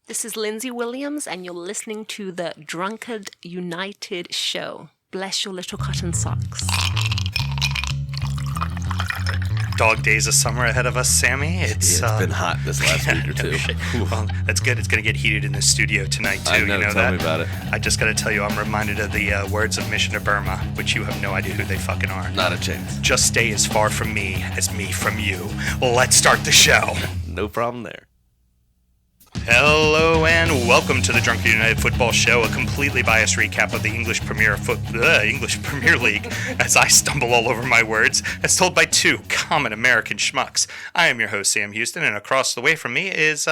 This is Lindsay Williams, and you're listening to the Drunkard United Show. Bless your little cotton socks. Dog days of summer ahead of us, Sammy. It's been hot this last week or two. Well, that's good. It's going to get heated in the studio tonight, too. I know, tell that? Me about it. I just got to tell you, I'm reminded of the words of Mission to Burma, which you have no idea who they fucking are. Not a chance. Just stay as far from me as me from you. Well, let's start the show. No problem there. Hello and welcome to the Drunkard United Football Show, a completely biased recap of the English Premier League, as I stumble all over my words, as told by two common American schmucks. I am your host, Sam Huston, and across the way from me is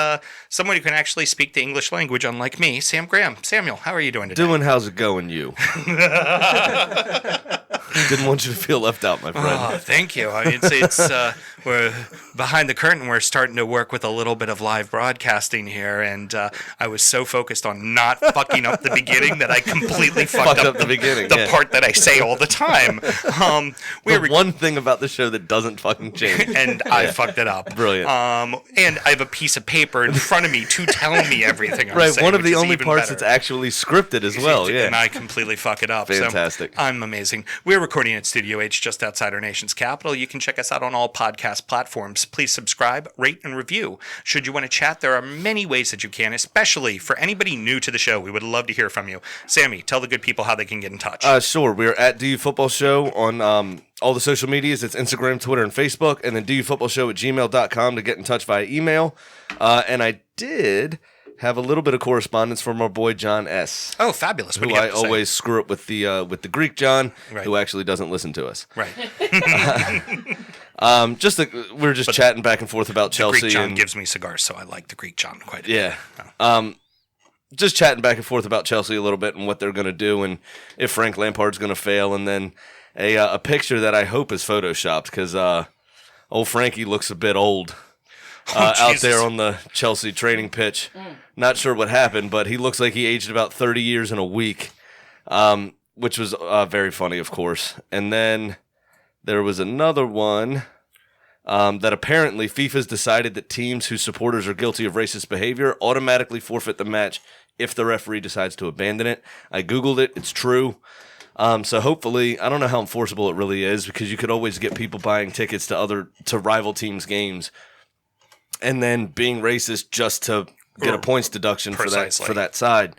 someone who can actually speak the English language, unlike me, Sam Graham. Samuel, how are you doing today? How's it going, you? Didn't want you to feel left out, my friend. Oh, thank you. I mean, it's we're behind the curtain. We're starting to work with a little bit of live broadcasting here, and I was so focused on not fucking up the beginning that I completely fucked up the beginning, the part that I say all the time. One thing about the show that doesn't fucking change, and I fucked it up. Brilliant. And I have a piece of paper in front of me to tell me everything I'm right, saying. One of the only parts better. that's actually scripted as well. Yeah, and I completely fuck it up. Fantastic. So I'm amazing. We're recording at Studio H just outside our nation's capital. You can check us out on all podcast platforms. Please subscribe, rate, and review. Should you want to chat, there are many ways that you can, especially for anybody new to the show. We would love to hear from you. Sammy, tell the good people how they can get in touch. Sure. We're at DUfootballshow on all the social medias. It's Instagram, Twitter, and Facebook. And then DUfootballshow@gmail.com to get in touch via email. And I did have a little bit of correspondence from our boy John S. Oh, fabulous! What who I always screw up with the Greek John, right, who actually doesn't listen to us. Right. We're just chatting back and forth about Chelsea. Greek John gives me cigars, so I like the Greek John quite a bit. Yeah. Just chatting back and forth about Chelsea a little bit and what they're going to do and if Frank Lampard's going to fail, and then a picture that I hope is photoshopped because old Frankie looks a bit old. Out there on the Chelsea training pitch. Not sure what happened, but he looks like he aged about 30 years in a week, which was very funny, of course. And then there was another one that apparently FIFA's decided that teams whose supporters are guilty of racist behavior automatically forfeit the match if the referee decides to abandon it. I Googled it. It's true. So hopefully, I don't know how enforceable it really is because you could always get people buying tickets to rival teams' games and then being racist just to get a points deduction for that side.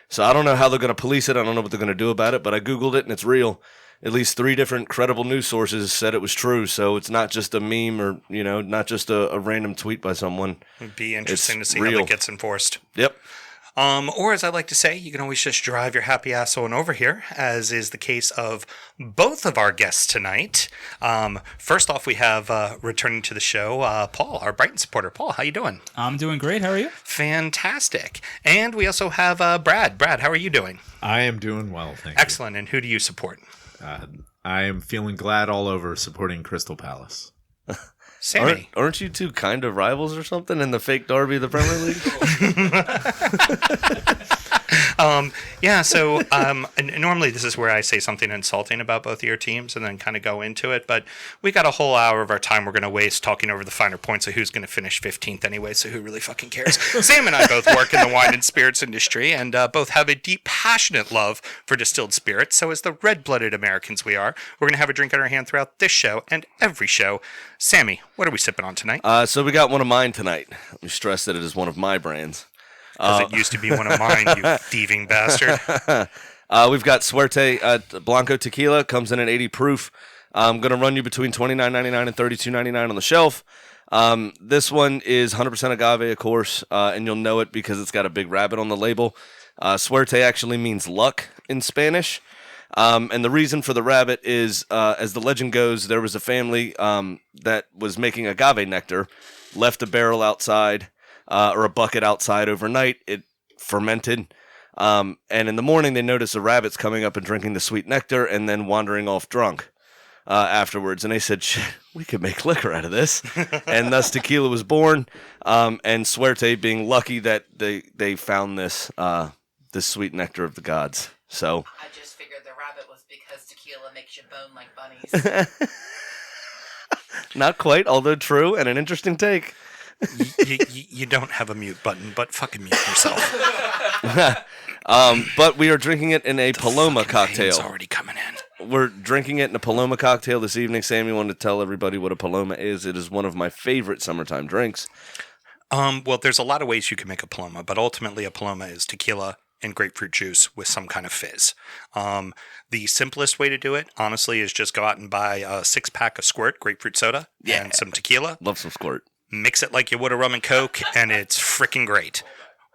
So I don't know how they're going to police it. I don't know what they're going to do about it, but I Googled it and it's real. At least 3 different credible news sources said it was true, so it's not just a meme or, not just a random tweet by someone. It'd be interesting to see real. how that gets enforced. Yep. Or as I like to say, you can always just drive your happy ass on over here, as is the case of both of our guests tonight. First off, we have returning to the show, Paul, our Brighton supporter. Paul, how you doing? I'm doing great. How are you? Fantastic. And we also have Brad. Brad, how are you doing? I am doing well, thank Excellent. And who do you support? I am feeling glad all over supporting Crystal Palace. Sammy. Aren't you two kind of rivals or something in the fake derby of the Premier League? Normally this is where I say something insulting about both of your teams and then kind of go into it, but we got a whole hour of our time we're going to waste talking over the finer points of who's going to finish 15th anyway, so who really fucking cares? Sam and I both work in the wine and spirits industry and both have a deep, passionate love for distilled spirits, so as the red-blooded Americans we are, we're going to have a drink in our hand throughout this show and every show. Sammy, what are we sipping on tonight? So we got one of mine tonight. Let me stress that it is one of my brands. Because it used to be one of mine, you thieving bastard. We've got Suerte Blanco Tequila. Comes in at 80 proof. I'm going to run you between $29.99 and $32.99 on the shelf. This one is 100% agave, of course, and you'll know it because it's got a big rabbit on the label. Suerte actually means luck in Spanish. And the reason for the rabbit is, as the legend goes, there was a family that was making agave nectar, left a barrel outside, or a bucket outside overnight. It fermented. And in the morning, they noticed the rabbits coming up and drinking the sweet nectar and then wandering off drunk afterwards. And they said, we could make liquor out of this. And thus tequila was born. And Suerte being lucky that they found this sweet nectar of the gods. So I just figured the rabbit was because tequila makes you bone like bunnies. Not quite, although true, and an interesting take. You don't have a mute button, but fucking mute yourself. But we are drinking it in a Paloma cocktail. It's already coming in. We're drinking it in a Paloma cocktail this evening. Sam, you wanted to tell everybody what a Paloma is. It is one of my favorite summertime drinks. Well, there's a lot of ways you can make a Paloma, but ultimately a Paloma is tequila and grapefruit juice with some kind of fizz. The simplest way to do it, honestly, is just go out and buy a 6-pack of Squirt grapefruit soda and some tequila. Love some Squirt. Mix it like you would a rum and coke, and it's freaking great.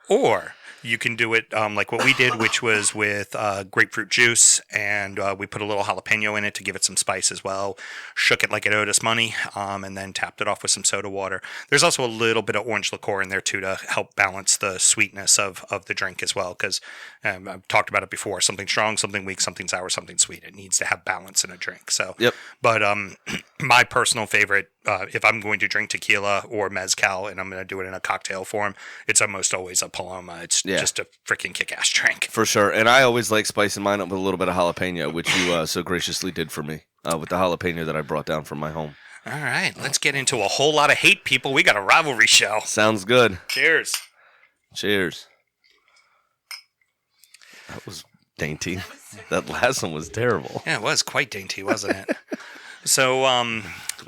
Or you can do it like what we did, which was with grapefruit juice, and we put a little jalapeno in it to give it some spice as well. Shook it like it owed us money, and then tapped it off with some soda water. There's also a little bit of orange liqueur in there, too, to help balance the sweetness of the drink as well, because I've talked about it before. Something strong, something weak, something sour, something sweet. It needs to have balance in a drink. So, Yep. But my personal favorite, if I'm going to drink tequila or mezcal and I'm going to do it in a cocktail form, it's almost always a Paloma. It's just a freaking kick-ass drink. For sure. And I always like spicing mine up with a little bit of jalapeno, which you so graciously did for me with the jalapeno that I brought down from my home. All right, let's get into a whole lot of hate, people. We got a rivalry show. Sounds good. Cheers. Cheers. That was dainty. That last one was terrible. Yeah, it was quite dainty, wasn't it? So,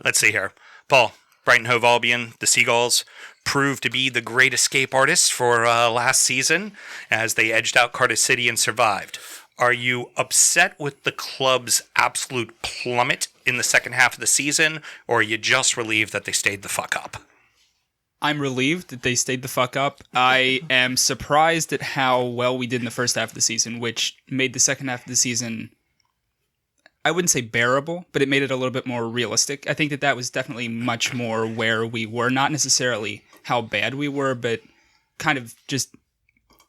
let's see here. Paul, Brighton Hove Albion, the Seagulls, proved to be the great escape artists for last season as they edged out Cardiff City and survived. Are you upset with the club's absolute plummet in the second half of the season, or are you just relieved that they stayed the fuck up? I'm relieved that they stayed the fuck up. I am surprised at how well we did in the first half of the season, which made the second half of the season, I wouldn't say bearable, but it made it a little bit more realistic. I think that was definitely much more where we were, not necessarily how bad we were, but kind of just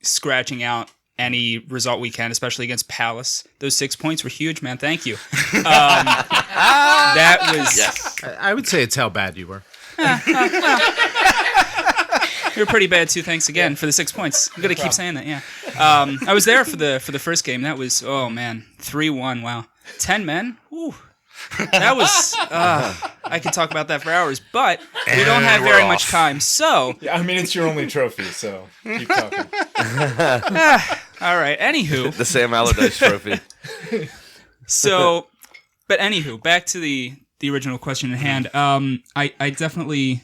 scratching out any result we can, especially against Palace. Those 6 points were huge, man. Thank you. That was... Yes. I would say it's how bad you were. You were pretty bad too. Thanks again for the 6 points. I'm gonna keep saying that. Yeah, I was there for the first game. That was 3-1. Wow, 10 men. Ooh, that was. I could talk about that for hours, but we don't have very much time. So Yeah, I mean, it's your only trophy, so keep talking. all right. Anywho, The Sam Allardyce trophy. so, but anywho, back to the original question at hand. I definitely.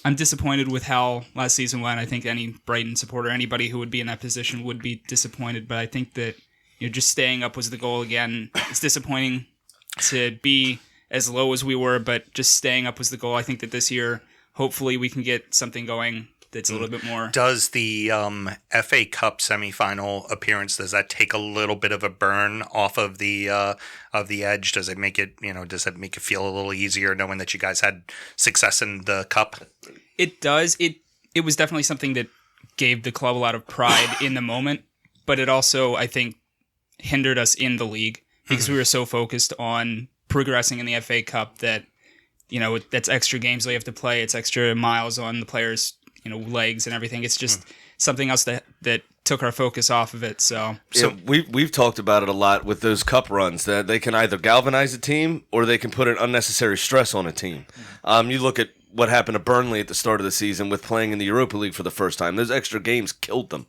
I'm disappointed with how last season went. I think any Brighton supporter, anybody who would be in that position would be disappointed. But I think that just staying up was the goal again. It's disappointing to be as low as we were, but just staying up was the goal. I think that this year, hopefully, we can get something going that's a little bit more. Does the FA Cup semifinal appearance, does that take a little bit of a burn off of the edge? Does it make it, does it make it feel a little easier knowing that you guys had success in the cup? It does. It was definitely something that gave the club a lot of pride in the moment, but it also, I think, hindered us in the league because we were so focused on progressing in the FA Cup that, that's extra games that you have to play. It's extra miles on the players' legs and everything. It's just something else that took our focus off of it. So we've talked about it a lot with those cup runs that they can either galvanize a team or they can put an unnecessary stress on a team. You look at what happened to Burnley at the start of the season with playing in the Europa League for the first time. Those extra games killed them,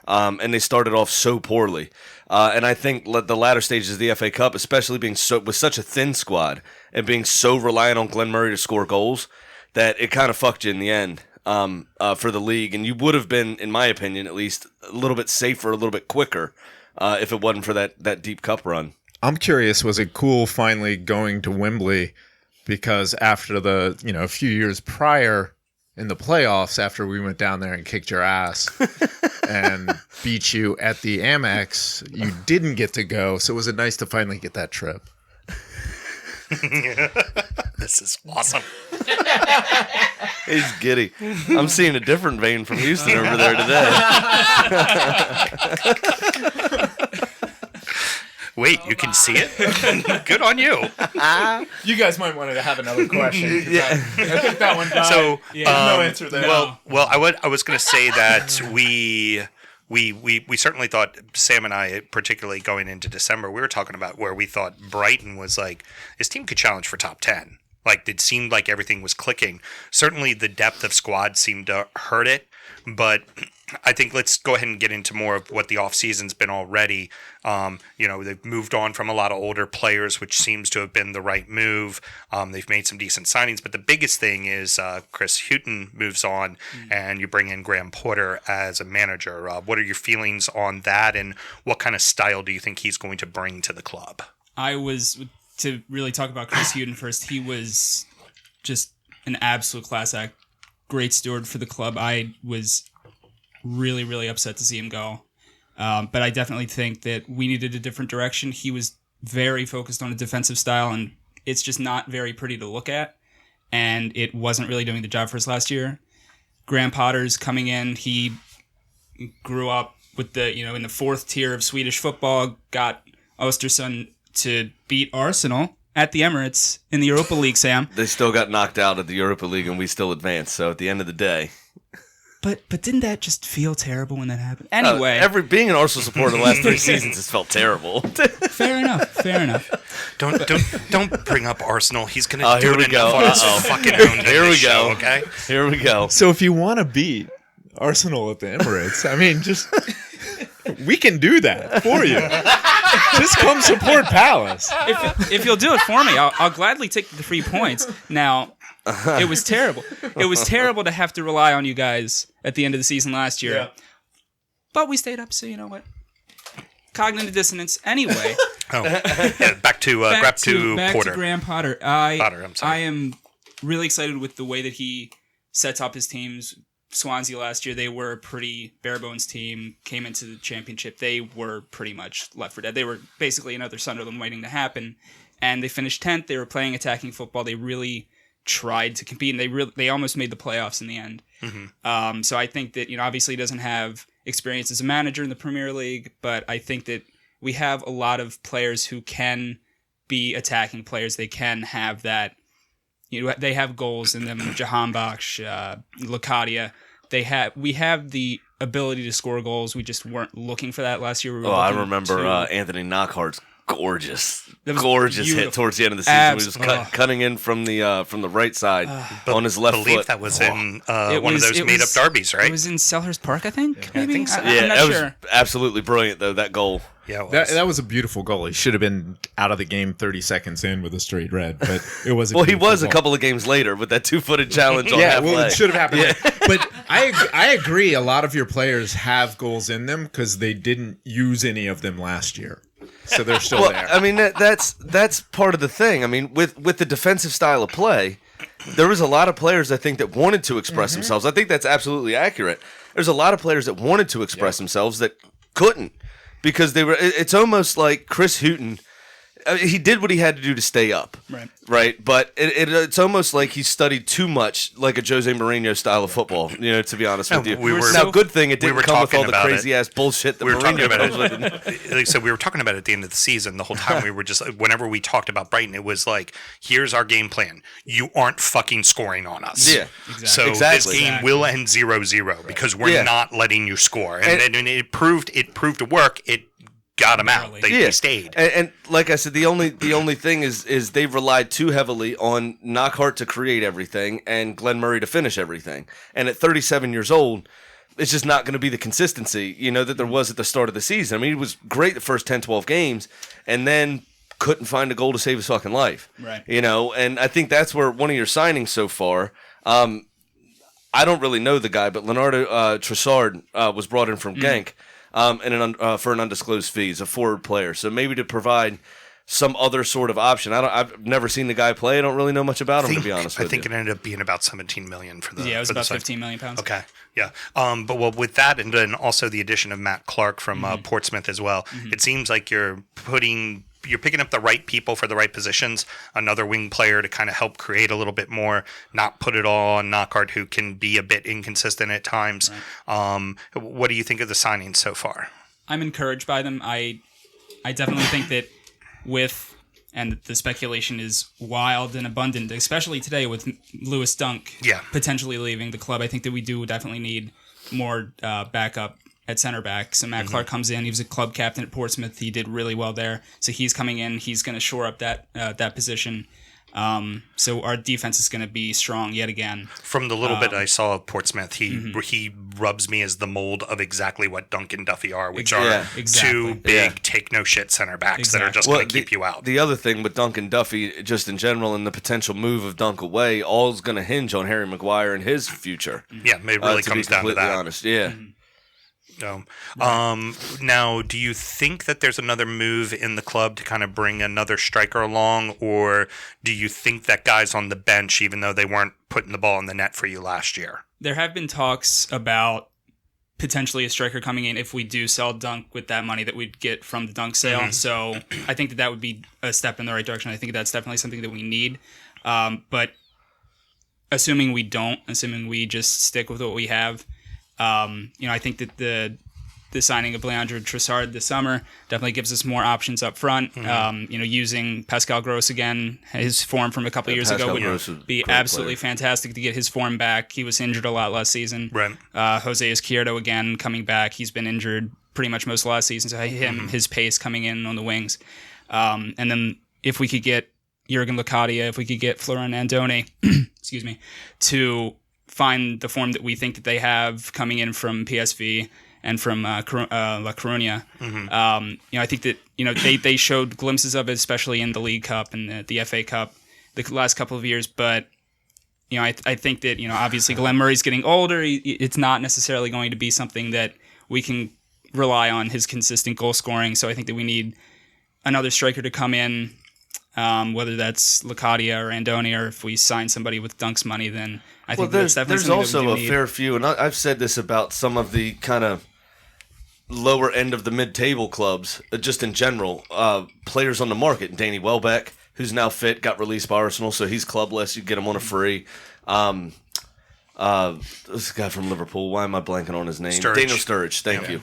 and they started off so poorly. And I think the latter stages of the FA Cup, especially being with such a thin squad and being so reliant on Glenn Murray to score goals, that it kind of fucked you in the end. For the league, and you would have been, in my opinion, at least a little bit safer, a little bit quicker, if it wasn't for that deep cup run. I'm curious, was it cool finally going to Wembley? Because after a few years prior in the playoffs, after we went down there and kicked your ass and beat you at the Amex, you didn't get to go. So was it nice to finally get that trip? This is awesome. He's giddy. I'm seeing a different vein from Houston over there today. Wait, you can see it? Good on you. You guys might want to have another question. Yeah. I think that one died. So, no answer there. Well, I was going to say that we certainly thought, Sam and I, particularly going into December, we were talking about where we thought Brighton was like, this team could challenge for top 10. Like, it seemed like everything was clicking. Certainly the depth of squad seemed to hurt it, but I think let's go ahead and get into more of what the offseason's been already. They've moved on from a lot of older players, which seems to have been the right move. They've made some decent signings, but the biggest thing is Chris Huston moves on, and you bring in Graham Porter as a manager. What are your feelings on that, and what kind of style do you think he's going to bring to the club? To really talk about Chris Huston first, he was just an absolute class act, great steward for the club. I was really, really upset to see him go. But I definitely think that we needed a different direction. He was very focused on a defensive style, and it's just not very pretty to look at. And it wasn't really doing the job for us last year. Graham Potter's coming in. He grew up with in the fourth tier of Swedish football, got Östersund to beat Arsenal at the Emirates in the Europa League, Sam. They still got knocked out at the Europa League, and we still advanced. So at the end of the day, but didn't that just feel terrible when that happened? Anyway, being an Arsenal supporter the last 3 seasons has felt terrible. Fair enough. Don't bring up Arsenal. He's gonna here do we it go. on his fucking own. Here we show, go. Okay. Here we go. So if you want to beat Arsenal at the Emirates, I mean, just we can do that for you. Just come support Palace. If you'll do it for me, I'll gladly take the 3 points. Now, it was terrible. It was terrible to have to rely on you guys at the end of the season last year. Yeah. But we stayed up, so you know what? Cognitive dissonance. Anyway. Back to Porter. Back to Graham Potter. I'm sorry. I am really excited with the way that he sets up his teams. Swansea last year, they were a pretty bare-bones team, came into the championship. They were pretty much left for dead. They were basically another Sunderland waiting to happen, and they finished 10th. They were playing attacking football. They really tried to compete, and they almost made the playoffs in the end. Mm-hmm. So I think that, obviously he doesn't have experience as a manager in the Premier League, but I think that we have a lot of players who can be attacking players. They can have that. They have goals in them. Jahan Baksh, Locadia. We have the ability to score goals. We just weren't looking for that last year. I remember Anthony Knockhart's gorgeous hit towards the end of the season. He was cutting in from the right side on his left foot. I believe that was in one of those made-up derbies, right? It was in Selhurst Park, I think. Maybe? I think so. I'm not that sure. was absolutely brilliant, though, that goal. Yeah, it was. That was a beautiful goal. He should have been out of the game 30 seconds in with a straight red, but it was. He was a couple of games later with that 2-footed challenge on halfway. Well, it should have happened. But I agree. A lot of your players have goals in them because they didn't use any of them last year, so they're still there. I mean, that's part of the thing. I mean, with the defensive style of play, there was a lot of players I think that wanted to express themselves. I think that's absolutely accurate. There's a lot of players that wanted to express themselves that couldn't. Because they were, it's almost like Chris Huston. He did what he had to do to stay up, right? But it's almost like he studied too much, like a Jose Mourinho style of football. To be honest with you. Good thing it didn't come with all the crazy ass bullshit that Mourinho comes with. Like I said, we were talking about it at the end of the season. The whole time we were just, whenever we talked about Brighton, it was like, here's our game plan. You aren't fucking scoring on us. Yeah, exactly. So this game will end 0-0 because we're not letting you score. And it proved to work. It got them out. They stayed. And like I said, the only thing is they relied too heavily on Knockhart to create everything and Glenn Murray to finish everything. And at 37 years old, it's just not going to be the consistency, that there was at the start of the season. I mean, he was great the first 10, 12 games, and then couldn't find a goal to save his fucking life. Right. And I think that's where one of your signings so far, I don't really know the guy, but Leonardo Trossard was brought in from Genk. For an undisclosed fee. He's a forward player, so maybe to provide some other sort of option. I've never seen the guy play. I don't really know much about him, to be honest with you. I think it ended up being about 17 million for the. Yeah, it was about 15 million pounds. Okay, yeah. But with that, and then also the addition of Matt Clark from Portsmouth as well, it seems like you're picking up the right people for the right positions, another wing player to kind of help create a little bit more, not put it all on Knockhart, who can be a bit inconsistent at times. Right. What do you think of the signings so far? I'm encouraged by them. I definitely think that and the speculation is wild and abundant, especially today with Lewis Dunk potentially leaving the club. I think that we do definitely need more backup at center back. So Matt Clark comes in. He was a club captain at Portsmouth. He did really well there. So he's coming in. He's going to shore up that position. So our defense is going to be strong yet again. From the little bit I saw of Portsmouth, he rubs me as the mold of exactly what Dunk and Duffy are, which are two big take no shit center backs that are just going to keep you out. The other thing with Dunk and Duffy, just in general, and the potential move of Dunk away, all is going to hinge on Harry Maguire and his future. Yeah, it really comes down to that. Honest, yeah. No. Now, do you think that there's another move in the club to kind of bring another striker along, or do you think that guys on the bench, even though they weren't putting the ball in the net for you last year? There have been talks about potentially a striker coming in if we do sell Dunk with that money that we'd get from the Dunk sale. So I think that would be a step in the right direction. I think that's definitely something that we need. But assuming we don't, assuming we just stick with what we have, I think that the signing of Leandro Trossard this summer definitely gives us more options up front. Using Pascal Gross again, his form from a couple years ago would be absolutely fantastic to get his form back. He was injured a lot last season. Right. Jose Izquierdo again coming back. He's been injured pretty much most of last season, so his pace coming in on the wings. And then if we could get Jurgen Locadia, if we could get Florian Andone, excuse me, to find the form that we think that they have coming in from PSV and from La Coruña. I think that they showed glimpses of it, especially in the League Cup and the FA Cup the last couple of years. But I think that obviously Glenn Murray's getting older. It's not necessarily going to be something that we can rely on his consistent goal scoring. So I think that we need another striker to come in. Whether that's Locadia or Andoni, or if we sign somebody with Dunk's money, then I think that's definitely something there's also a fair few, and I've said this about some of the kind of lower end of the mid-table clubs, just in general, players on the market. Danny Welbeck, who's now fit, got released by Arsenal, so he's clubless. You get him on a free. This guy from Liverpool, why am I blanking on his name? Daniel Sturridge, thank you.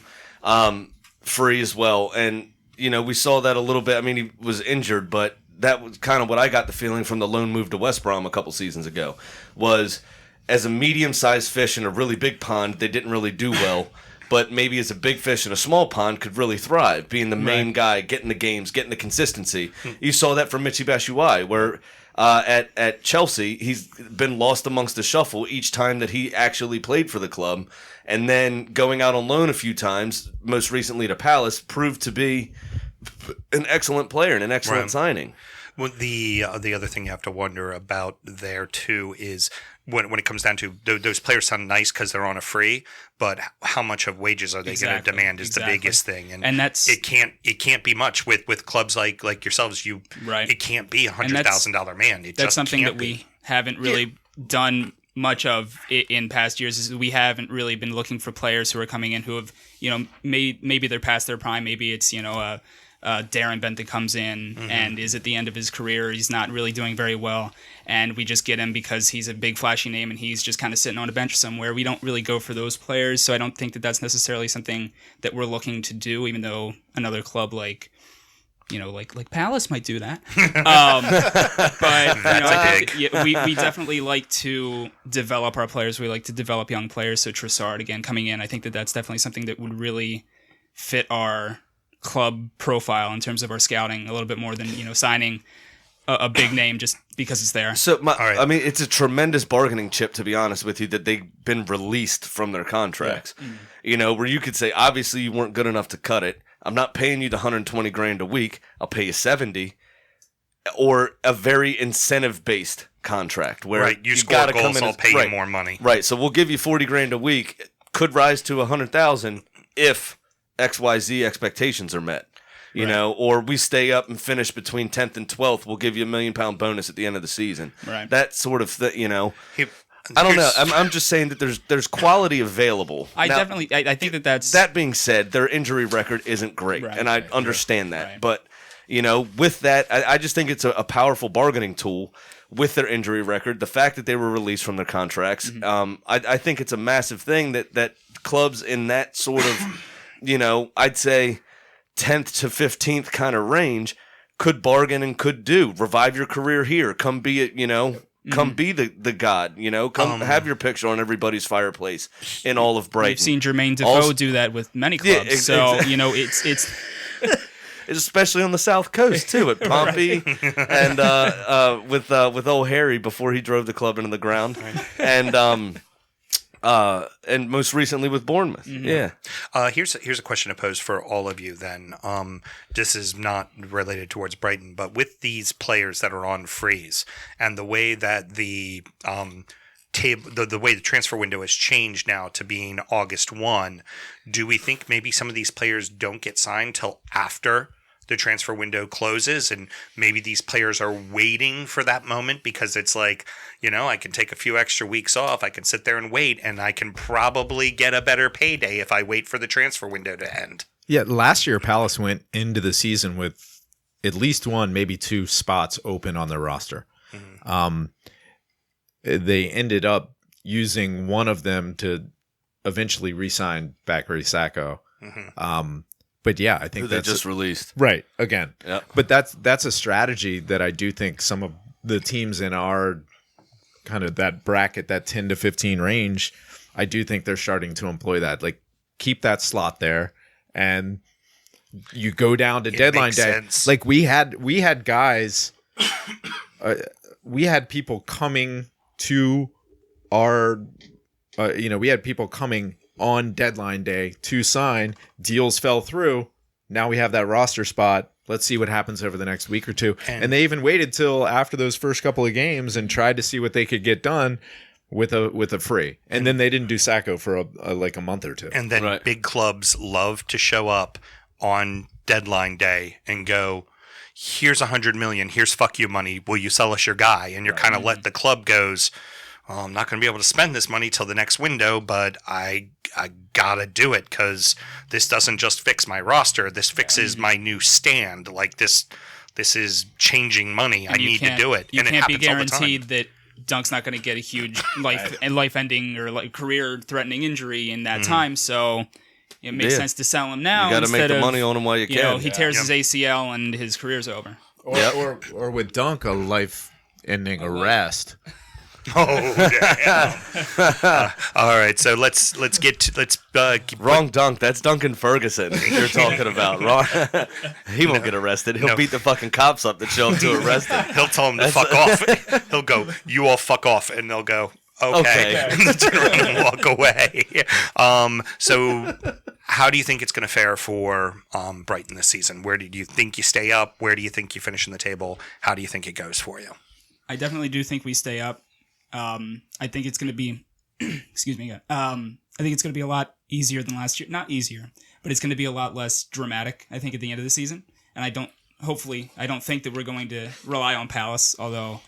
Free as well, and we saw that a little bit. I mean, he was injured, but that was kind of what I got the feeling from the loan move to West Brom a couple seasons ago, was as a medium-sized fish in a really big pond, they didn't really do well, but maybe as a big fish in a small pond could really thrive, being the main guy, getting the games, getting the consistency. You saw that from Michy Batshuayi, where at Chelsea, he's been lost amongst the shuffle each time that he actually played for the club, and then going out on loan a few times, most recently to Palace, proved to be an excellent player and an excellent signing. Well, the other thing you have to wonder about there too is when it comes down to those players sound nice because they're on a free, but how much of wages are they going to demand is the biggest thing, and that's it can't be much with clubs like yourselves. It can't be $100,000 man. That's something that we haven't really done much of in past years. Is we haven't really been looking for players who are coming in who have maybe they're past their prime, maybe it's Darren Bent that comes in and is at the end of his career. He's not really doing very well, and we just get him because he's a big flashy name and he's just kind of sitting on a bench somewhere. We don't really go for those players, so I don't think that that's necessarily something that we're looking to do, even though another club like Palace might do that. But we definitely like to develop our players. We like to develop young players. So Trossard, again, coming in, I think that that's definitely something that would really fit our club profile in terms of our scouting a little bit more than signing a big name just because it's there. So I mean, it's a tremendous bargaining chip, to be honest with you, that they've been released from their contracts. Where you could say, obviously you weren't good enough to cut it. I'm not paying you the $120,000 a week. I'll pay you $70,000, or a very incentive-based contract where you score goals, I'll pay you more money. Right. So we'll give you $40,000 a week. It could rise to $100,000 if XYZ expectations are met. Or we stay up and finish between 10th and 12th. We'll give you £1 million bonus at the end of the season. Right. That sort of thing. I don't know. I'm just saying that there's quality available. I think that's... That being said, their injury record isn't great, and I understand that. Right. But, with that, I just think it's a powerful bargaining tool with their injury record. The fact that they were released from their contracts, I think it's a massive thing that clubs in that sort of, I'd say 10th to 15th kind of range could bargain and could do. Revive your career here. Come be it, Come be the god, Come have your picture on everybody's fireplace in all of Brighton. We've seen Jermaine Defoe do that with many clubs. It's especially on the South Coast too, at Pompey, and with old Harry before he drove the club into the ground, and most recently with Bournemouth. Mm-hmm. Yeah. Here's a question to pose for all of you then. This is not related towards Brighton, but with these players that are on freeze and the way that the way the transfer window has changed now to being August 1, do we think maybe some of these players don't get signed till after the transfer window closes, and maybe these players are waiting for that moment because it's like, I can take a few extra weeks off, I can sit there and wait, and I can probably get a better payday if I wait for the transfer window to end. Yeah, last year Palace went into the season with at least one, maybe two spots open on their roster. Mm-hmm. They ended up using one of them to eventually re-sign Bakary Sakho. Mm-hmm. But yeah, I think they just released. Right, again. Yep. But that's a strategy that I do think some of the teams in our kind of that bracket, that 10 to 15 range, I do think they're starting to employ that. Like, keep that slot there, and you go down to deadline day. Sense. Like we had guys, we had people coming to our, we had people coming on deadline day to sign. Deals fell through. Now we have that roster spot. Let's see what happens over the next week or two. And they even waited till after those first couple of games and tried to see what they could get done with a free. And then they didn't do Sakho for a month or two. And then big clubs love to show up on deadline day and go, here's $100 million, here's fuck you money, will you sell us your guy? And you're kind of let the club goes, well, I'm not going to be able to spend this money till the next window, but I gotta do it because this doesn't just fix my roster. This fixes my new stand. Like this is changing money. I need to do it. You and can't it be happens all the guaranteed time. that Dunk's not going to get a huge life-ending or career-threatening injury in that time. So it makes sense to sell him now. You got to make the instead money of, on him while you can. He tears his ACL and his career's over. Or with Dunk, a life-ending arrest. Oh, damn. All right, so let's Wrong Dunk. That's Duncan Ferguson you're talking about. Wrong. He won't get arrested. He'll beat the fucking cops up that show him to arrest him. He'll tell them to fuck off. He'll go, you all fuck off, and they'll go, okay. And turn around and walk away. So how do you think it's going to fare for Brighton this season? Where do you think you stay up? Where do you think you finish in the table? How do you think it goes for you? I definitely do think we stay up. I think it's going to be, excuse me. I think it's going to be a lot easier than last year. Not easier, but it's going to be a lot less dramatic, I think, at the end of the season. And I don't think that we're going to rely on Palace, although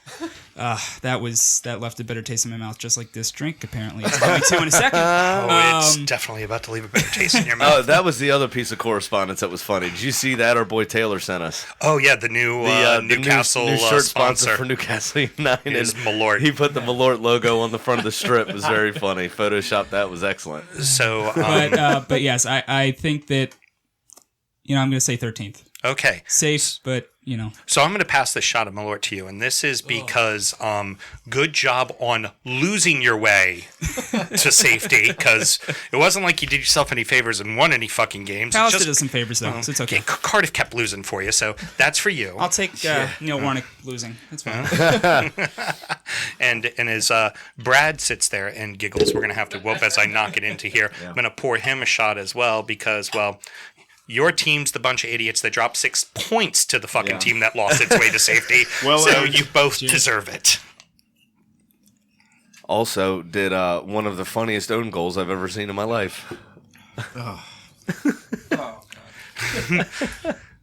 that left a bitter taste in my mouth, just like this drink, apparently. It's going to in a second. It's definitely about to leave a bitter taste in your mouth. Oh, that was the other piece of correspondence that was funny. Did you see that? Our boy Taylor sent us. Oh, yeah, the new Newcastle new shirt sponsor for Newcastle United is Malort. He put the Malort logo on the front of the strip. It was very funny. Photoshop that was excellent. So, but yes, I think that, I'm going to say 13th. Okay. Safe, but, So I'm going to pass this shot of Malort to you, and this is because good job on losing your way to safety, because it wasn't like you did yourself any favors and won any fucking games. Palace did us some favors, though, so it's okay. Cardiff kept losing for you, so that's for you. I'll take Neil Warnock losing. That's fine. And as Brad sits there and giggles, we're going to have to whoop as I knock it into here. I'm going to pour him a shot as well because, your team's the bunch of idiots that dropped 6 points to the fucking team that lost its way to safety. So you both deserve it. Also, did one of the funniest own goals I've ever seen in my life.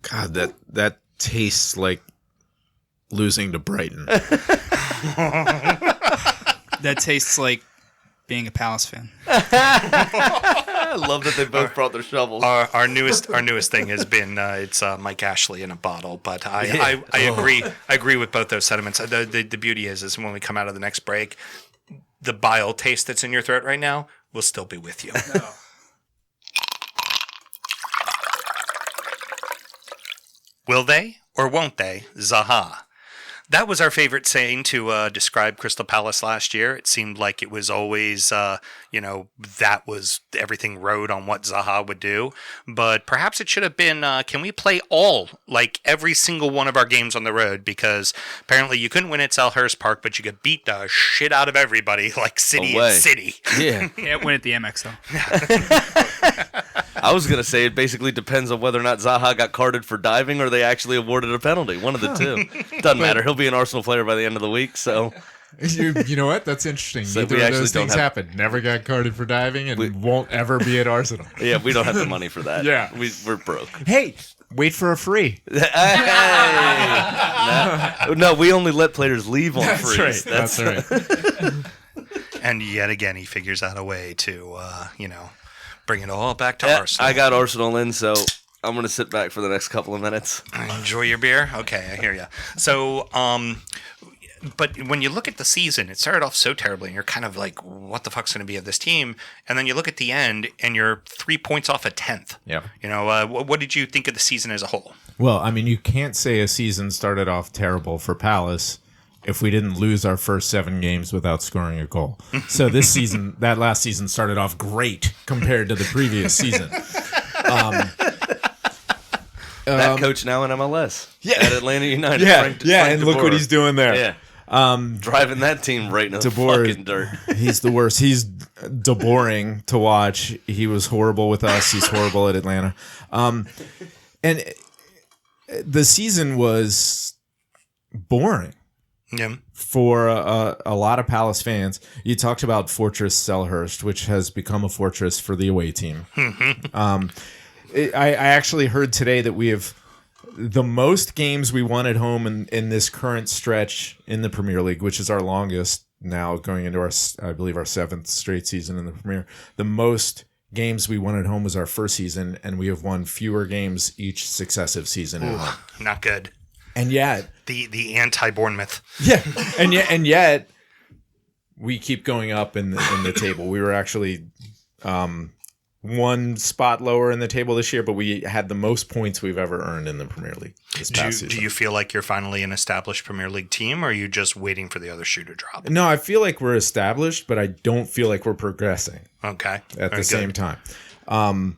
God, that tastes like losing to Brighton. That tastes like being a Palace fan. I love that they both brought their shovels. Our newest thing has been it's Mike Ashley in a bottle, but I agree with both those sentiments. The beauty is when we come out of the next break, the bile taste that's in your throat right now will still be with you. No. Will they or won't they? Zaha. That was our favorite saying to describe Crystal Palace last year. It seemed like it was always, that was everything rode on what Zaha would do. But perhaps it should have been, can we play every single one of our games on the road? Because apparently you couldn't win at Selhurst Park, but you could beat the shit out of everybody, like City Away. and City. Yeah. Can't win at the MX though. I was going to say it basically depends on whether or not Zaha got carded for diving or they actually awarded a penalty. One of the two. Doesn't matter. He'll be an Arsenal player by the end of the week, so... You know what? That's interesting. So Neither we of actually those don't things have- happened. Never got carded for diving and won't ever be at Arsenal. Yeah, we don't have the money for that. Yeah. We're broke. Hey, wait for a free. No, we only let players leave on That's freeze. right. That's right. And yet again, he figures out a way to, bring it all back to Arsenal. I got Arsenal in, so I'm going to sit back for the next couple of minutes. Enjoy your beer? Okay, I hear you. So, but when you look at the season, it started off so terribly, and you're kind of like, what the fuck's going to be of this team? And then you look at the end, and you're 3 points off a 10th. Yeah. What did you think of the season as a whole? Well, I mean, you can't say a season started off terrible for Palace if we didn't lose our first 7 games without scoring a goal. So this season, that last season started off great compared to the previous season. That coach now in MLS. Yeah. At Atlanta United. Frank and look DeBoer. what he's doing there. Yeah. Driving that team right in the DeBoer- fucking dirt. He's the worst. He's boring to watch. He was horrible with us. He's horrible at Atlanta. And the season was boring Yeah. for a lot of Palace fans. You talked about Fortress Selhurst, which has become a fortress for the away team. I actually heard today that we have the most games we won at home in this current stretch in the Premier League, which is our longest now, going into our 7th straight season in the Premier. The most games we won at home was our first season, and we have won fewer games each successive season at home. Not good. And yet, The anti-Bournemouth. yeah, and yet, we keep going up in the table. We were actually one spot lower in the table this year, but we had the most points we've ever earned in the Premier League this past season. Do you feel like you're finally an established Premier League team, or are you just waiting for the other shoe to drop? No, I feel like we're established, but I don't feel like we're progressing Okay. at Very the same good. time.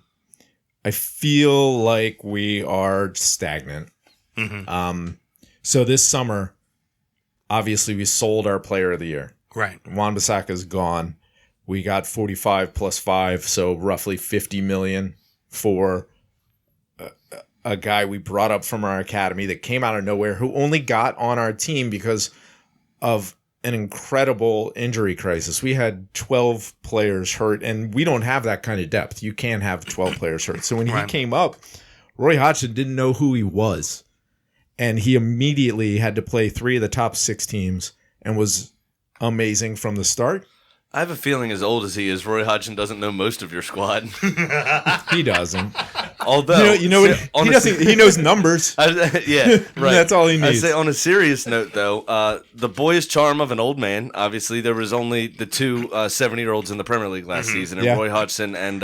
I feel like we are stagnant. So this summer, obviously, we sold our player of the year. Right. Wan-Bissaka's gone. We got 45 plus 5, so roughly 50 million for a guy we brought up from our academy that came out of nowhere, who only got on our team because of an incredible injury crisis. We had 12 players hurt, and we don't have that kind of depth. You can't have 12 players hurt. So when he came up, Roy Hodgson didn't know who he was, and he immediately had to play 3 of the top 6 teams and was amazing from the start. I have a feeling, as old as he is, Roy Hodgson doesn't know most of your squad. He doesn't. Although, He knows numbers. Yeah, right. That's all he I'd needs. say on a serious note, though, the boyish charm of an old man. Obviously, there was only the 2 70-year-olds in the Premier League last season, and Yeah. Roy Hodgson and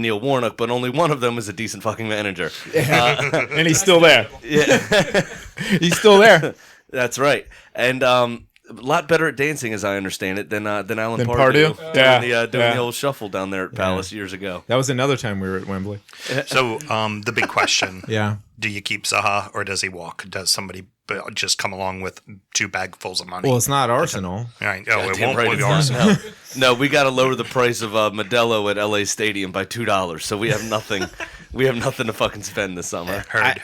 Neil Warnock, but only one of them is a decent fucking manager. And he's still there. Yeah, He's still there. that's right. And a lot better at dancing, as I understand it, than Alan Than Pardew. Pardew? Yeah. Doing Yeah. the old shuffle down there at Palace years ago. That was another time we were at Wembley. So the big question, Yeah. do you keep Zaha or does he walk? Does somebody just come along with 2 bagfuls of money? Well, it's not Arsenal. Right. Oh, it Damn won't right be it's ours. not. No, we got to lower the price of Modelo at LA Stadium by $2, so we have nothing. We have nothing to fucking spend this summer. Heard.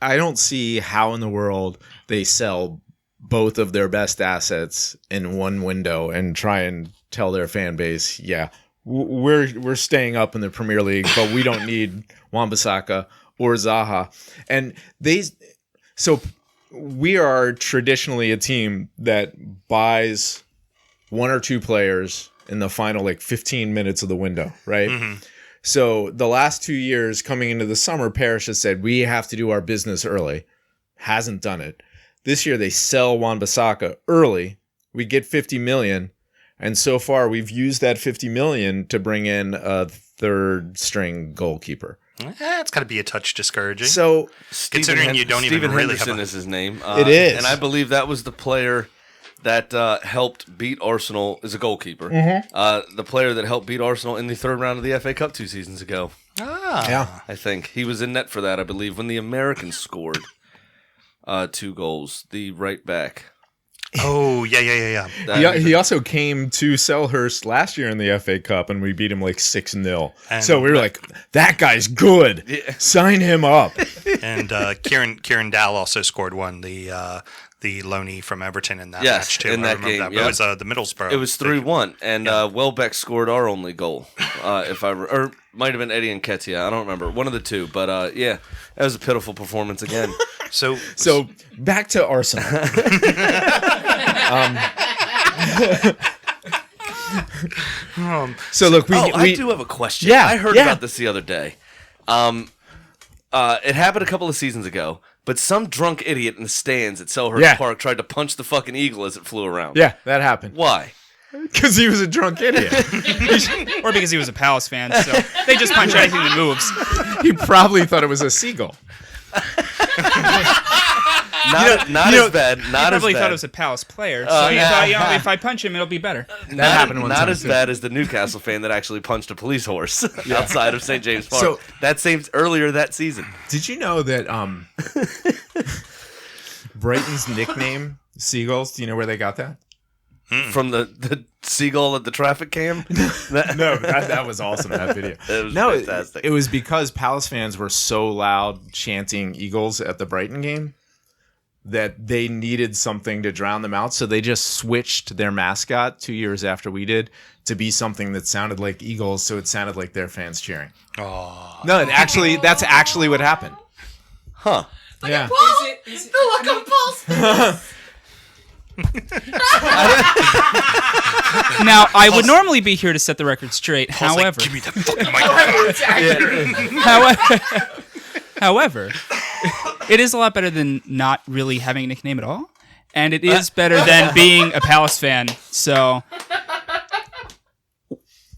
I don't see how in the world they sell both of their best assets in one window and try and tell their fan base, yeah, we're staying up in the Premier League, but we don't need Wan-Bissaka or Zaha. And so we are traditionally a team that buys 1 or 2 players in the final 15 minutes of the window, right? Mm-hmm. So the last 2 years coming into the summer, Parrish has said, we have to do our business early. Hasn't done it. This year they sell Wan-Bissaka early. We get 50 million. And so far we've used that 50 million to bring in a 3rd string goalkeeper. It's got to be a touch discouraging. So Considering you don't even Stephen really Henderson have a- is his name. It is. And I believe that was the player that helped beat Arsenal as a goalkeeper. The player that helped beat Arsenal in the third round of the FA Cup 2 seasons ago. yeah, I think he was in net for that, I believe, when the Americans scored 2 goals. The right back. Oh, yeah. he also came to Selhurst last year in the FA Cup, and we beat him like 6-0. And- So we were like, that guy's good. Sign him up. And Kieran Dow also scored one, the loanee from Everton in that Yes, match, too. in I that remember game, that. But yep. it was the Middlesbrough. It was 3-1, and Welbeck scored our only goal. Or might have been Eddie Nketiah. I don't remember. One of the two. But yeah, that was a pitiful performance again. So Back to Arsenal. So look, I do have a question. Yeah, I heard yeah. about this the other day. It happened a couple of seasons ago, but some drunk idiot in the stands at Selhurst Park tried to punch the fucking eagle as it flew around. Yeah, that happened. Why? Because he was a drunk idiot. Or because he was a Palace fan, so they just punch anything that moves. He probably thought it was a seagull. Not as bad. He Not as probably bad. thought it was a Palace player, so he thought, if I punch him, it'll be better. happened one Not time, as too. bad as the Newcastle fan that actually punched a police horse outside of St. James Park. So- that seems earlier that season. Did you know that Brighton's nickname, Seagulls, do you know where they got that? From the seagull at the traffic cam? No, that was awesome, that video. It was No, fantastic. it was because Palace fans were so loud chanting Eagles at the Brighton game that they needed something to drown them out. So they just switched their mascot 2 years after we did to be something that sounded like Eagles. So it sounded like their fans cheering. oh, No, that's actually what happened. Huh. Yeah. The look of Paul's Now, I would normally be here to set the record straight. Paul's like, However, give me the fucking microphone. however, it is a lot better than not really having a nickname at all, and it is better than being a Palace fan. So,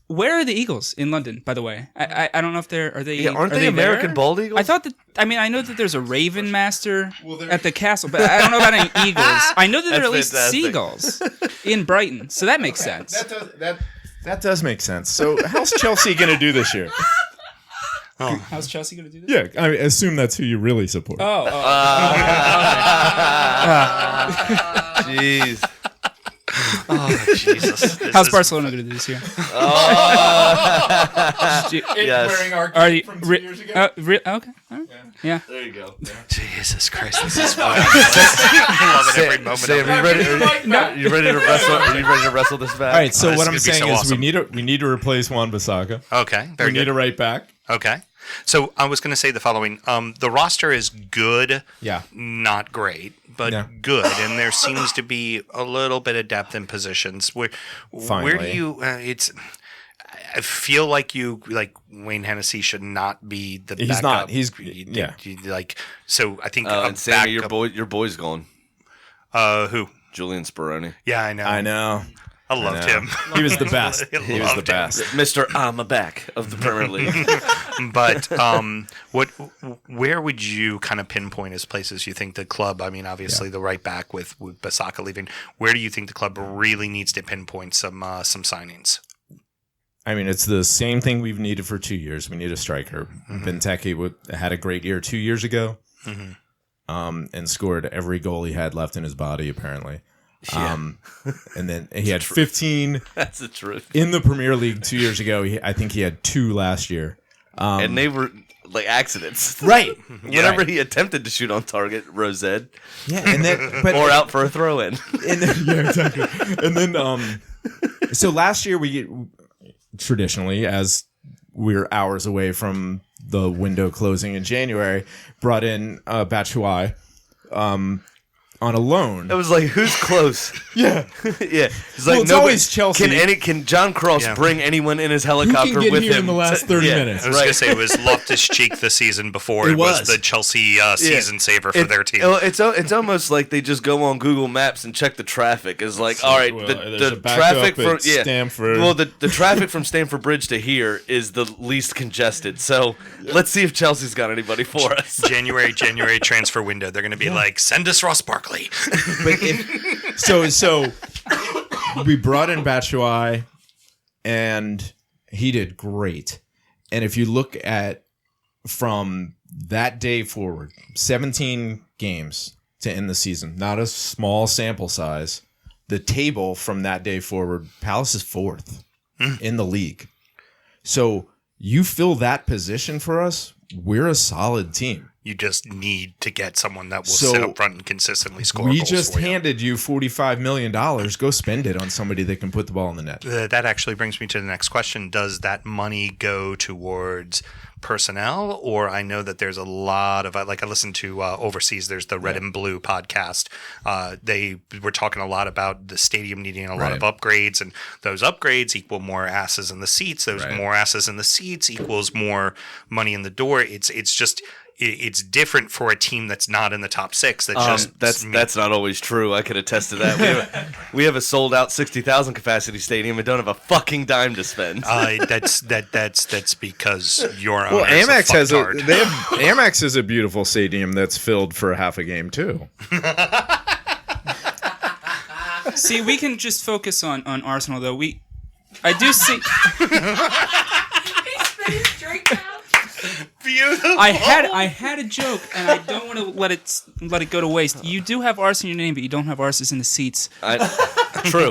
where are the Eagles in London? By the way, I don't know if they're are they Yeah, aren't are they American there? bald eagles? I thought that. I mean, I know that there's a Raven Master at the castle, but I don't know about any Eagles. I know that there are at least fantastic. seagulls in Brighton, so that makes sense. That does make sense. So how's Chelsea going to do this year? How's Chelsea going to do this? Yeah, I assume that's who you really support. Jeez. Oh, Jesus. This How's is- Barcelona going to do this year? Yes. Are you okay? All right. Yeah. There you go. Jesus Christ, this is fun. I love it every moment Sam, of are it. you ready to wrestle? Are you ready to wrestle this back? All right, so this what is I'm gonna be saying so is awesome. we need to replace Juan Bissaka. Okay, We very need good. a right back. Okay. So I was going to say the following. The roster is good, Yeah. not great, but Yeah. good. And there seems to be a little bit of depth in positions. Where do Finally. you, I feel like Wayne Hennessy should not be the He's backup. not. He's so I think And Sammy, your boy's gone. Who? Julian Speroni. Yeah, I know. I know. I loved know. him. He was the best. I He was the loved him. best. Mr. I'm a back of the Premier League. But where would you kind of pinpoint as places you think the club? I mean, obviously the right back with Basaka leaving. Where do you think the club really needs to pinpoint some signings? I mean, it's the same thing we've needed for 2 years. We need a striker. Benteke had a great year 2 years ago, and scored every goal he had left in his body, apparently. And then he had 15 That's the truth. in the Premier League 2 years ago. I think he had 2 last year. And they were like accidents. Right. Whenever he attempted to shoot on target, Rosed, Yeah, and then but or out for a throw in. and then, yeah, exactly. And then so last year we traditionally, as we're hours away from the window closing in January, brought in Batshuayi. on a loan. It was like, who's close? Yeah. Yeah. It's Well, like, it's always Chelsea. Can John Cross bring anyone in his helicopter Who can get with here him in the last 30 minutes? I was going to say it was Loftus-Cheek the season before. It It was was. the Chelsea season saver for their team. It's almost like they just go on Google Maps and check the traffic. It's like, all right, well, the there's a traffic backup from at Stamford. Well, the traffic from Stamford Bridge to here is the least congested. So let's see if Chelsea's got anybody for us. January transfer window. They're going to be like, send us Ross Barkley. So we brought in Batshuayi, and he did great. And if you look at from that day forward, 17 games to end the season, not a small sample size. The table from that day forward, Palace is 4th in the league. So you fill that position for us, we're a solid team. You just need to get someone that will sit up front and consistently score We goals just for you. handed you $45 million. Go spend it on somebody that can put the ball in the net. That actually brings me to the next question. Does that money go towards personnel? Or I know that there's a lot of, like I listened to overseas, there's the Red and Blue podcast. They were talking a lot about the stadium needing a lot of upgrades, and those upgrades equal more asses in the seats. Those more asses in the seats equals more money in the door. It's just... It's different for a team that's not in the top 6. That's not always true. I could attest to that. We have a sold out 60,000 capacity stadium and don't have a fucking dime to spend. That's because your owner Well, Amex has fucktard. Amex is a beautiful stadium that's filled for half a game too. See, we can just focus on Arsenal, though. I do see... He spit his drink out. Beautiful. I had a joke, and I don't want to let it go to waste. You do have Ars in your name, but you don't have Ars in the seats. True.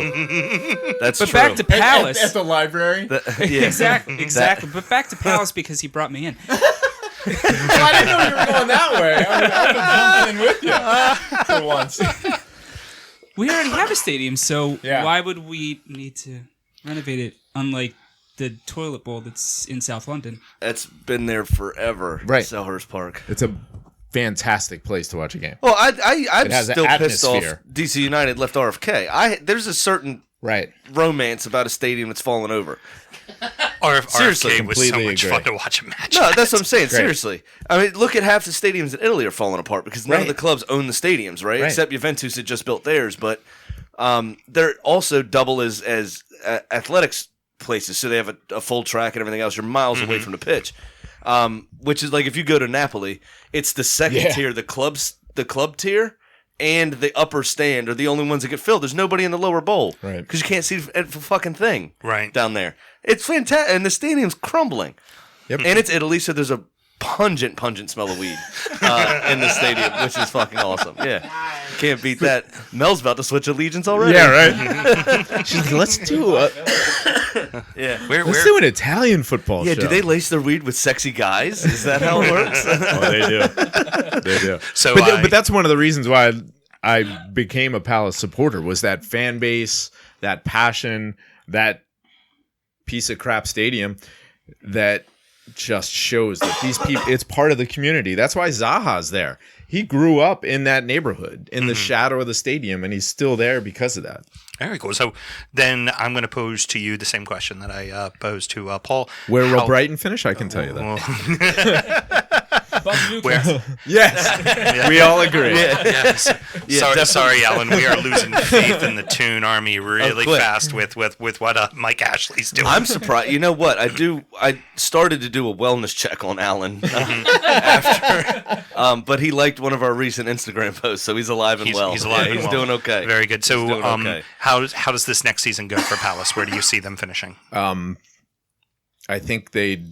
That's But true. back to Palace. At the library. Yeah. Exactly. But back to Palace because he brought me in. I didn't know you were going that way. I would have jumped in with you for once. We already have a stadium, so Yeah. why would we need to renovate it? Unlike the toilet bowl that's in South London. That's been there forever. Right. Selhurst Park. It's a fantastic place to watch a game. Well, I'm It has an still pissed off atmosphere. DC United left RFK. There's a certain Right. romance about a stadium that's fallen over. Seriously, RFK was so completely much agree. fun to watch a match. No, that's what I'm saying. Great. Seriously. I mean, look at half the stadiums in Italy are falling apart because none of Right. the clubs own the stadiums, right? Right. Except Juventus had just built theirs. But they're also double as athletics places. So they have a full track and everything else. You're miles away from the pitch. Which is like if you go to Napoli, it's the second tier, the club tier, and the upper stand are the only ones that get filled. There's nobody in the lower bowl. Right. Because you can't see a fucking thing Right. down there. It's fantastic. And the stadium's crumbling. Yep. And it's Italy, so there's a pungent smell of weed in the stadium, which is fucking awesome. Yeah. Can't beat that. Mel's about to switch allegiance already. Yeah, right. She's like, let's do Yeah. let's do an Italian football Yeah, show. do they lace their weed with sexy guys? Is that how it works? Oh, they do. They do. So But that's one of the reasons why I became a Palace supporter was that fan base, that passion, that piece of crap stadium that just shows that these people, it's part of the community. That's why Zaha's there. He grew up in that neighborhood, in the shadow of the stadium, and he's still there because of that. Very cool. So then I'm going to pose to you the same question that I posed to Paul. Where will How- Brighton finish? I can tell you that. Where? Yes, we all agree. Yes. definitely. Sorry, Alan. We are losing faith in the Toon Army really quick. fast with what Mike Ashley's doing. I'm surprised. You know what? I started to do a wellness check on Alan after, but he liked one of our recent Instagram posts, so he's alive and well. He's alive. Yeah, and he's well. doing okay. Very good. So, He's doing okay. how does this next season go for Palace? Where do you see them finishing? I think they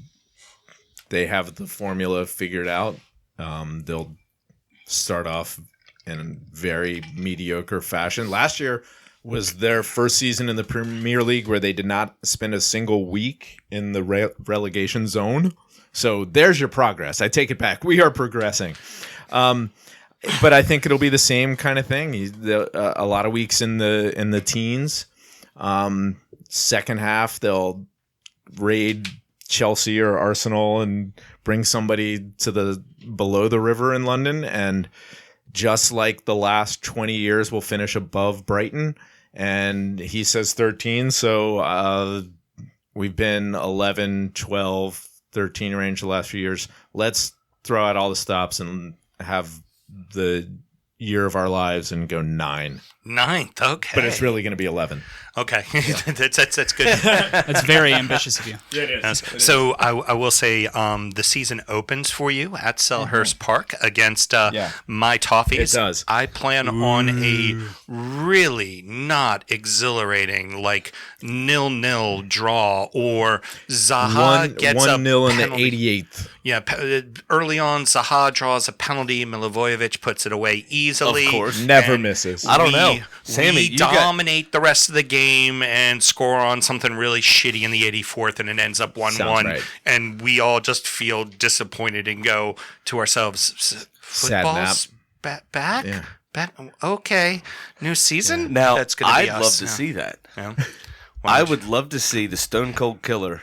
have the formula figured out. They'll start off in very mediocre fashion. Last year was their first season in the Premier League where they did not spend a single week in the relegation zone. So there's your progress. I take it back. We are progressing. But I think it'll be the same kind of thing. A lot of weeks in the teens. Second half, they'll raid Chelsea or Arsenal and bring somebody to the below the river in London, and just like the last 20 years, we'll finish above Brighton. And he says 13. So we've been 11, 12, 13 range the last few years. Let's throw out all the stops and have the year of our lives and go 9. 9th, okay. But it's really going to be 11. Okay, that's good. That's very ambitious of you. Yeah, it is. So I will say the season opens for you at Selhurst Park against my Toffees. It does. I plan on a really not exhilarating 0-0 draw, or Zaha gets a 1-0 in the penalty. 88th. Yeah, early on, Zaha draws a penalty. Milivojevic puts it away easily. Of course. Never And misses. I don't know. Sammy, we you got- dominate the rest of the game and score on something really shitty in the 84th, and it ends up 1-1. Sounds right. And we all just feel disappointed and go to ourselves, Sad football's back? Yeah. Back? Okay. New season? Now, That's gonna be I'd us. love to Yeah. see that. Yeah. I would love to see the Stone Cold Killer,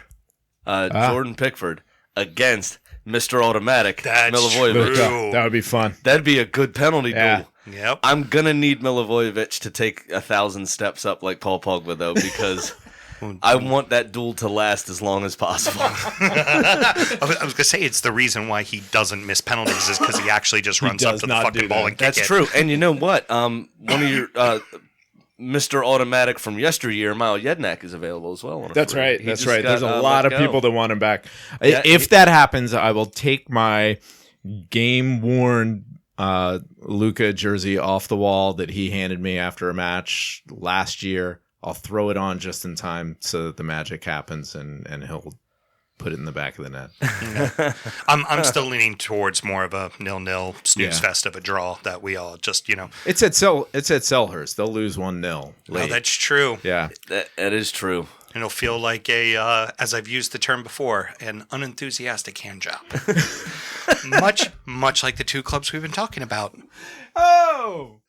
Jordan Pickford, against Mr. Automatic, That's Milivojevic. true. That would be fun. That'd be a good penalty Yeah. duel. Yep. I'm going to need Milivojevic to take 1,000 steps up like Paul Pogba, though, because I want that duel to last as long as possible. I was going to say it's the reason why he doesn't miss penalties is because he actually just runs up does to the not fucking do ball that. and kick That's it. true. And you know what? One of your Mr. Automatic from yesteryear, Mile Yednak, is available as well. That's free. right. He That's just right. There's got, a lot let of go. people that want him back. Yeah, If that happens, I will take my game-worn Luka jersey off the wall that he handed me after a match last year. I'll throw it on just in time so that the magic happens, and he'll put it in the back of the net. I'm still leaning towards more of a 0-0 snooze Yeah. fest of a draw that we all just, It's at Selhurst. They'll lose 1-0 Oh, late. that's true. Yeah. That is true. And it'll feel like as I've used the term before, an unenthusiastic hand job. much like the two clubs we've been talking about. Oh!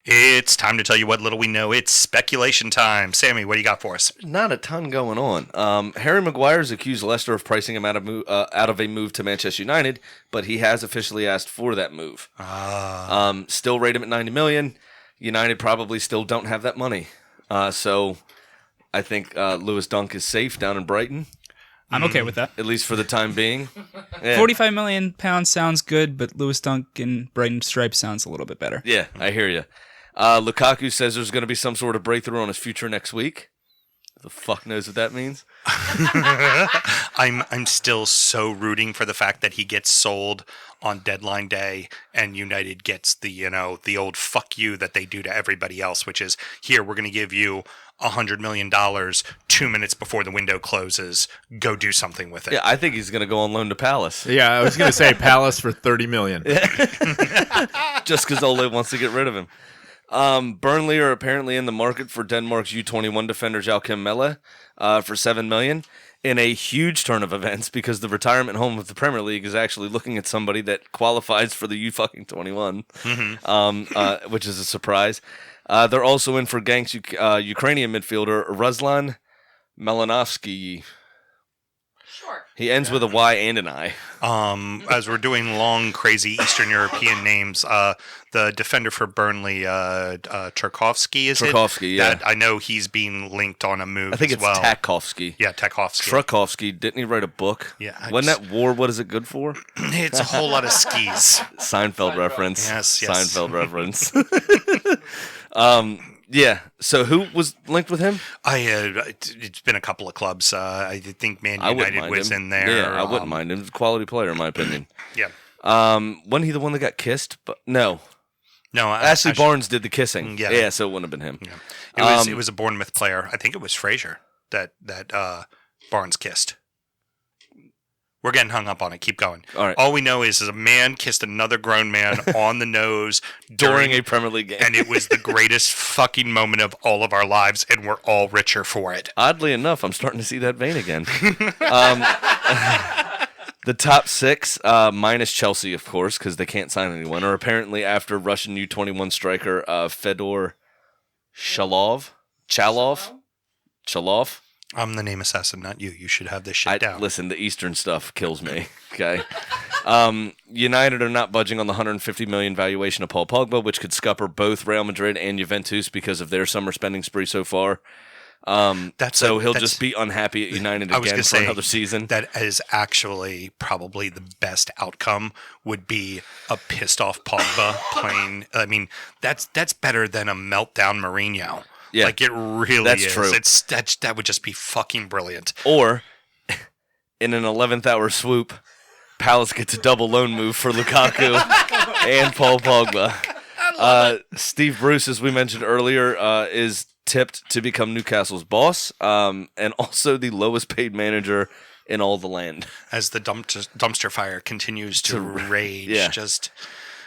It's time to tell you what little we know. It's speculation time. Sammy, what do you got for us? Not a ton going on. Harry Maguire's accused Leicester of pricing him out of a move to Manchester United, but he has officially asked for that move. Still rate him at 90 million. United probably still don't have that money. So I think Lewis Dunk is safe down in Brighton, I'm okay with that. at least for the time being. Yeah. £45 million sounds good, but Lewis Dunk in Brighton stripes sounds a little bit better. Yeah, I hear you. Lukaku says there's going to be some sort of breakthrough on his future next week. The fuck knows what that means? I'm still so rooting for the fact that he gets sold on deadline day and United gets the old fuck you that they do to everybody else, which is, here, we're going to give you $100 million 2 minutes before the window closes. Go do something with it. Yeah, I think he's going to go on loan to Palace. Yeah, I was going to say Palace for $30 million. Just because Ole wants to get rid of him. Burnley are apparently in the market for Denmark's U21 defender Joachim Melle for $7 million in a huge turn of events, because the retirement home of the Premier League is actually looking at somebody that qualifies for the U21, which is a surprise. They're also in for Gdańsk's Ukrainian midfielder Ruslan Malinovsky. Sure. He ends with a Y and an I. As we're doing long, crazy Eastern European names, the defender for Burnley, Tarkovsky, is Tarkovsky, it? yeah. That, I know he's being linked on a move I think as it's well. Tarkovsky. Yeah, Tarkovsky. Tarkovsky, didn't he write a book? Yeah, I Wasn't that War? What is it good for? It's a whole lot of skis. Seinfeld reference. Yes. Seinfeld reference. Yeah. So who was linked with him? It's been a couple of clubs. I think Man I wouldn't United mind was him. in there. Yeah, I wouldn't mind him. He's a quality player, in my opinion. Yeah. Wasn't he the one that got kissed? But no, No, Ashley Barnes did the kissing. Yeah. Yeah, so it wouldn't have been him. Yeah. It was a Bournemouth player. I think it was Fraser that Barnes kissed. We're getting hung up on it. Keep going. All right. All we know is a man kissed another grown man on the nose During a Premier League game. and it was the greatest fucking moment of all of our lives, and we're all richer for it. Oddly enough, I'm starting to see that vein again. The top six, minus Chelsea, of course, because they can't sign anyone, are apparently after Russian U21 striker Fedor Chalov. I'm the name assassin, not you. You should have this shit down. Listen, the Eastern stuff kills me. Okay. United are not budging on the 150 million valuation of Paul Pogba, which could scupper both Real Madrid and Juventus because of their summer spending spree so far. He'll just be unhappy at United again for another season. That is actually probably the best outcome would be a pissed off Pogba playing. I mean, that's better than a meltdown Mourinho. Yeah, like it really is. True. That would just be fucking brilliant. Or in an 11th hour swoop, Palace gets a double loan move for Lukaku and Paul Pogba. Steve Bruce, as we mentioned earlier, is tipped to become Newcastle's boss, and also the lowest paid manager in all the land. As the dumpster fire continues to rage, just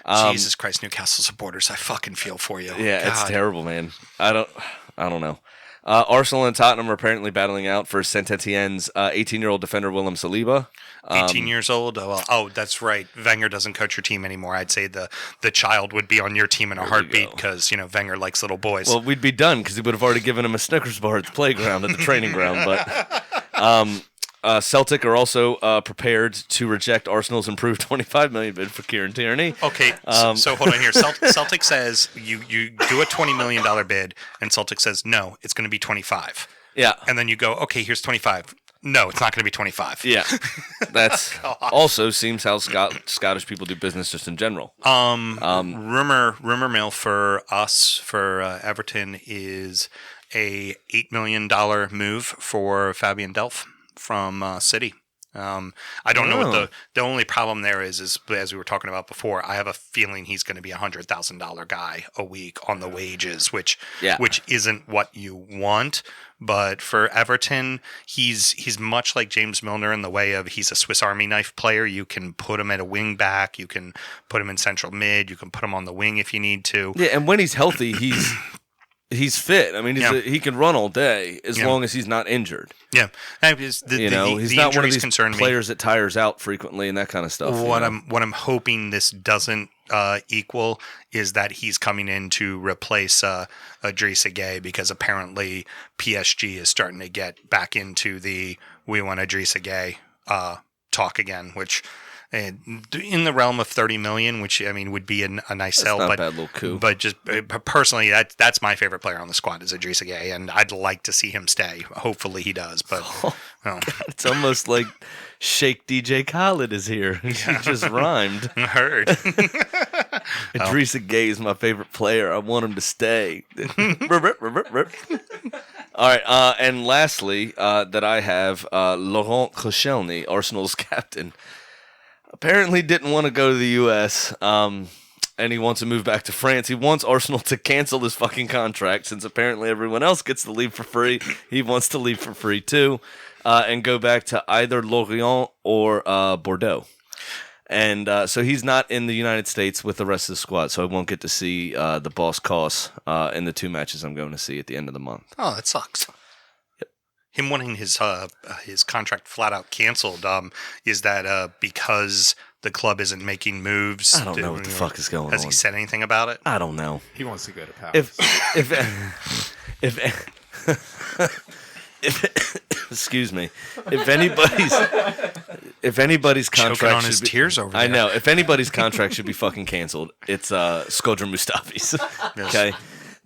Jesus Christ, Newcastle supporters, I fucking feel for you. Yeah, God. It's terrible, man. I don't know. Arsenal and Tottenham are apparently battling out for Saint Etienne's 18-year-old defender Willem Saliba. 18 years old? Oh, that's right. Wenger doesn't coach your team anymore. I'd say the child would be on your team in a heartbeat because, Wenger likes little boys. Well, we'd be done because he would have already given him a Snickers bar at the playground, at the training ground. But Celtic are also prepared to reject Arsenal's improved $25 million bid for Kieran Tierney. Okay, so hold on here. Celtic says you do a $20 million bid, and Celtic says, no, it's going to be 25. Yeah. And then you go, okay, here's 25. No, it's not going to be 25. Yeah. That's also seems how Scottish people do business just in general. Rumor mill for us, for Everton, is a $8 million move for Fabian Delph from City. I don't know what the only problem there is as we were talking about before, I have a feeling he's going to be $100,000 guy a week on the wages, which isn't what you want. But for Everton, he's much like James Milner in the way of he's a Swiss Army knife player. You can put him at a wing back, you can put him in central mid, you can put him on the wing if you need to. Yeah, and when he's healthy, he's fit. I mean, he can run all day as long as he's not injured. Yeah, he's not one of these players that tires out frequently and that kind of stuff. What I'm hoping this doesn't equal is that he's coming in to replace Idrissa Gueye, because apparently PSG is starting to get back into the we want Idrissa Gueye talk again, which. In the realm of 30 million, which I mean would be a nice sell, not but a bad little coup. But just personally, that's my favorite player on the squad is Idrissa Gueye, and I'd like to see him stay. Hopefully, he does. But it's almost like Sheikh DJ Khaled is here. He just rhymed. I heard. Idrissa Gueye is my favorite player. I want him to stay. All right, and lastly, that I have Laurent Koscielny, Arsenal's captain. Apparently didn't want to go to the U.S., and he wants to move back to France. He wants Arsenal to cancel his fucking contract, since apparently everyone else gets to leave for free. He wants to leave for free, too, and go back to either Lorient or Bordeaux. And so he's not in the United States with the rest of the squad, so I won't get to see the boss Koss in the 2 matches I'm going to see at the end of the month. Oh, that sucks. Him wanting his contract flat out canceled, is that because the club isn't making moves? I don't know what the fuck is going on. Has he said anything about it? I don't know. He wants to go to Palace. If excuse me, if anybody's contract choking on should his be, tears over there. I know. If anybody's contract should be fucking canceled, it's Skodra Mustafi's. Yes. Okay.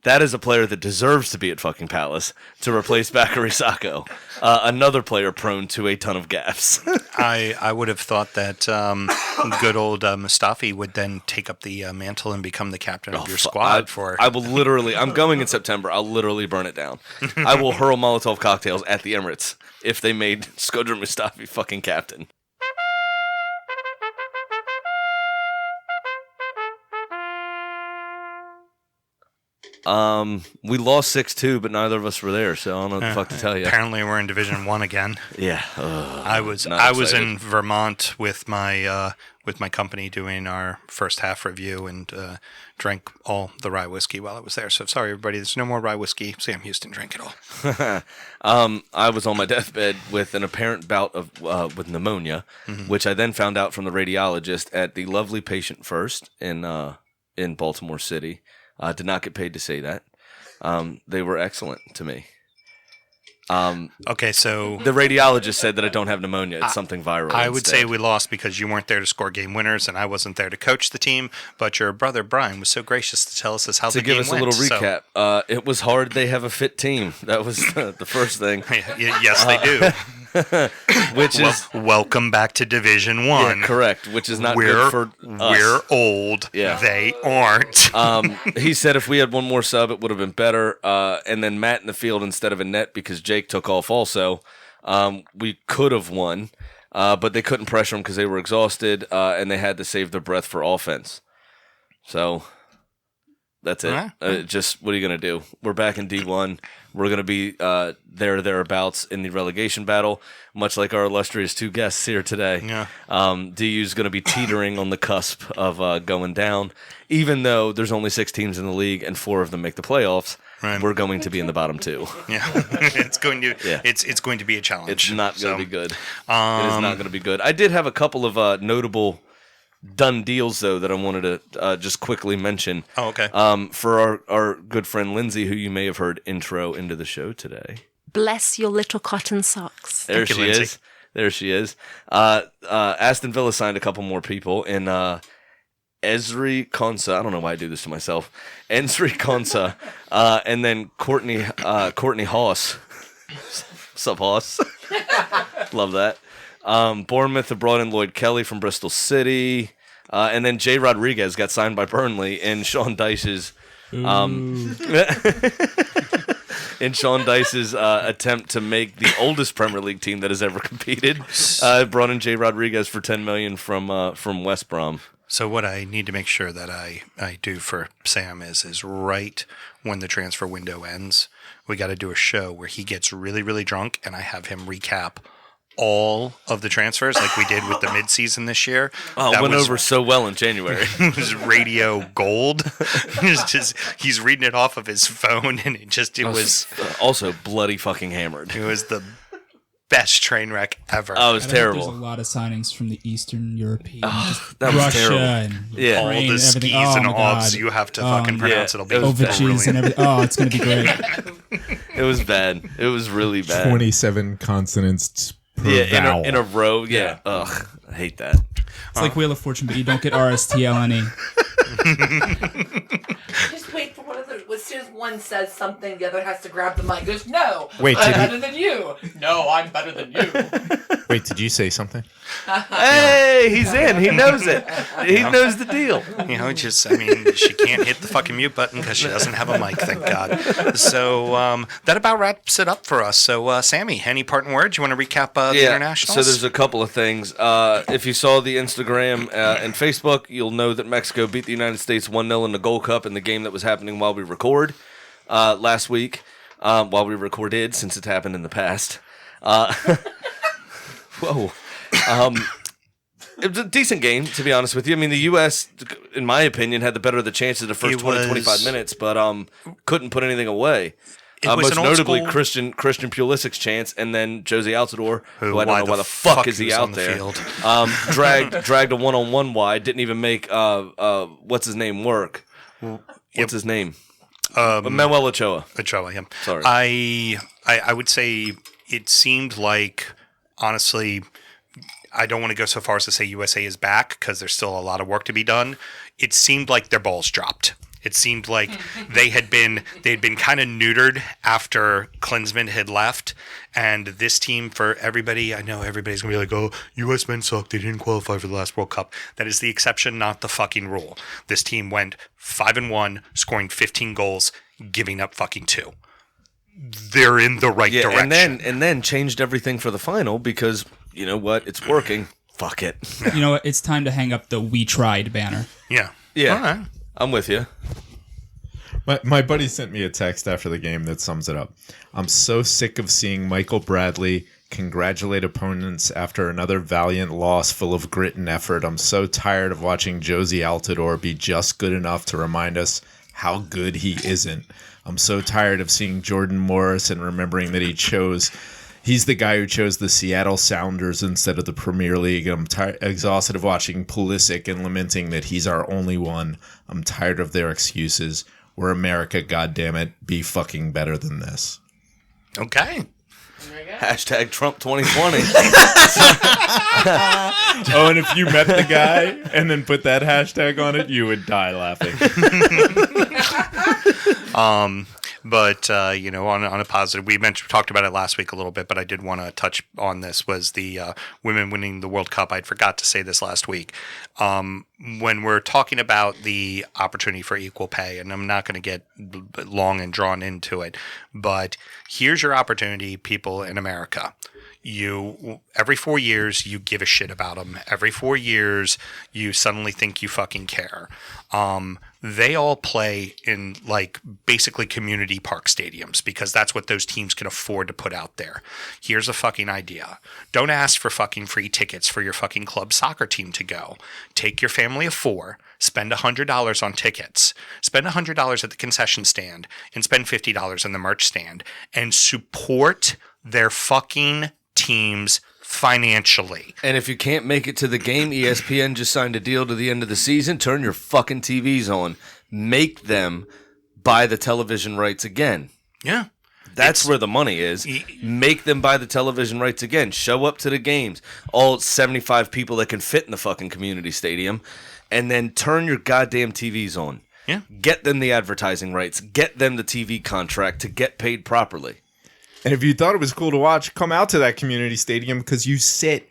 That is a player that deserves to be at fucking Palace to replace Bakary Sacco, another player prone to a ton of gaffes. I would have thought that good old Mustafi would then take up the mantle and become the captain of your squad. I will literally. I'm going in September. I'll literally burn it down. I will hurl Molotov cocktails at the Emirates if they made Skodra Mustafi fucking captain. We lost 6-2, but neither of us were there, so I don't know what the fuck to tell you. Apparently, we're in Division 1 again. Yeah, I was in Vermont with my company doing our first half review and drank all the rye whiskey while I was there. So sorry, everybody, there's no more rye whiskey. Sam Huston drank it all. I was on my deathbed with an apparent bout of with pneumonia, which I then found out from the radiologist at the lovely Patient First in Baltimore City. Did not get paid to say that. They were excellent to me. Okay, so The radiologist said that I don't have pneumonia. It's something viral. I would say instead. we lost because you weren't there to score game winners, and I wasn't there to coach the team. But your brother Brian was so gracious to tell us how To the give game us a went. little recap, it was hard. They have a fit team. That was the first thing. Yes, they do. Which is Welcome back to Division One. yeah, correct. Which is not We're good for us. we're old. Yeah. They aren't. He said if we had one more sub, it would have been better. And then Matt in the field instead of a net because Jake took off also. We could have won, but they couldn't pressure them because they were exhausted, and they had to save their breath for offense. So that's it. Alright. Just what are you going to do? We're back in D1. We're going to be thereabouts in the relegation battle, much like our illustrious two guests here today. Yeah. DU's going to be teetering on the cusp of going down. Even though there's only 6 teams in the league and 4 of them make the playoffs, Right. we're going to be in the bottom 2. Yeah, it's going to. Yeah. It's going to be a challenge. It's not going So, to be good. It is not going to be good. I did have a couple of notable done deals, though, that I wanted to just quickly mention. Oh, okay. For our good friend Lindsay, who you may have heard intro into the show today. Bless your little cotton socks. There Thank you, she Lindsay. is. There she is. Aston Villa signed a couple more people in Esri Konsa. I don't know why I do this to myself. Esri Konsa. And then Courtney Haas. Sup, Haas? Love that. Bournemouth have brought in Lloyd Kelly from Bristol City. And then Jay Rodriguez got signed by Burnley in Sean Dyche's attempt to make the oldest Premier League team that has ever competed. Brought in Jay Rodriguez for $10 million from West Brom. So what I need to make sure that I do for Sam is right when the transfer window ends, we got to do a show where he gets really, really drunk and I have him recap all of the transfers like we did with the midseason this year. Oh, That went was- over so well in January. It was radio gold. He's reading it off of his phone, and it was Also bloody fucking hammered. the best train wreck ever. Oh, it was I think There's terrible. a lot of signings from the Eastern European, just that was Russia terrible. and Yeah. all Ukraine the and everything. skis Oh and my offs God. you have to fucking pronounce. yeah, It'll be it was bad. Ovachis and everything. Oh, it's gonna be great. It was bad. It was really bad. 27 consonants per Yeah, vowel. in a row. Yeah. Ugh, I hate that. It's like Wheel of Fortune, but you don't get RSTLNE. Just wait for one of those. As soon as one says something, the other has to grab the mic. Goes, no, Wait, I'm did he- better than you. No, I'm better than you. Wait, did you say something? Hey, he's in. He knows it. He knows the deal. She can't hit the fucking mute button because she doesn't have a mic, thank God. So that about wraps it up for us. So, Sammy, any parting words? You want to recap the internationals? So there's a couple of things. If you saw the Instagram and Facebook, you'll know that Mexico beat the United States 1-0 in the Gold Cup in the game that was happening while we record last week. While we recorded, since it happened in the past. Whoa. It was a decent game, to be honest with you. I mean, the U.S., in my opinion, had the better of the chances the first 25 minutes, but couldn't put anything away. It was Most an old notably, school- Christian Pulisic's chance, and then Josie Altidore, who I why don't know the why the fuck is he he was out on the there. field. Dragged a one-on-one wide, didn't even make what's his name work. What's his name? Manuel Ochoa. Ochoa, yeah. Sorry. I would say it seemed like, honestly, I don't want to go so far as to say USA is back because there's still a lot of work to be done. It seemed like their balls dropped. It seemed like they'd been kind of neutered after Klinsmann had left, and this team, for everybody, I know everybody's gonna be like, "Oh, U.S. men suck. They didn't qualify for the last World Cup." That is the exception, not the fucking rule. This team went 5-1, scoring 15 goals, giving up fucking 2. They're in the right direction. and then changed everything for the final because you know what? It's working. Fuck it. You know what? It's time to hang up the "We tried" banner. Yeah. Yeah. All right. I'm with you. My buddy sent me a text after the game that sums it up. I'm so sick of seeing Michael Bradley congratulate opponents after another valiant loss full of grit and effort. I'm so tired of watching Josie Altidore be just good enough to remind us how good he isn't. I'm so tired of seeing Jordan Morris and remembering that he's the guy who chose the Seattle Sounders instead of the Premier League. I'm exhausted of watching Pulisic and lamenting that he's our only one. I'm tired of their excuses. We're America, goddammit. Be fucking better than this. Okay. Hashtag Trump 2020. Oh, and if you met the guy and then put that hashtag on it, you would die laughing. But on a positive, we talked about it last week a little bit, but I did want to touch on this. Was the women winning the World Cup? I forgot to say this last week. When we're talking about the opportunity for equal pay, and I'm not going to get long and drawn into it, but here's your opportunity, people in America. Every 4 years you give a shit about them. Every 4 years you suddenly think you fucking care. They all play in basically community park stadiums because that's what those teams can afford to put out there. Here's a fucking idea. Don't ask for fucking free tickets for your fucking club soccer team to go. Take your family of 4, spend $100 on tickets, spend $100 at the concession stand, and spend $50 on the merch stand, and support their fucking teams financially. And if you can't make it to the game, ESPN just signed a deal to the end of the season. Turn your fucking TVs on. Make them buy the television rights again. Yeah. That's where the money is. Make them buy the television rights again. Show up to the games. All 75 people that can fit in the fucking community stadium. And then turn your goddamn TVs on. Yeah. Get them the advertising rights. Get them the TV contract to get paid properly. And if you thought it was cool to watch, come out to that community stadium because you sit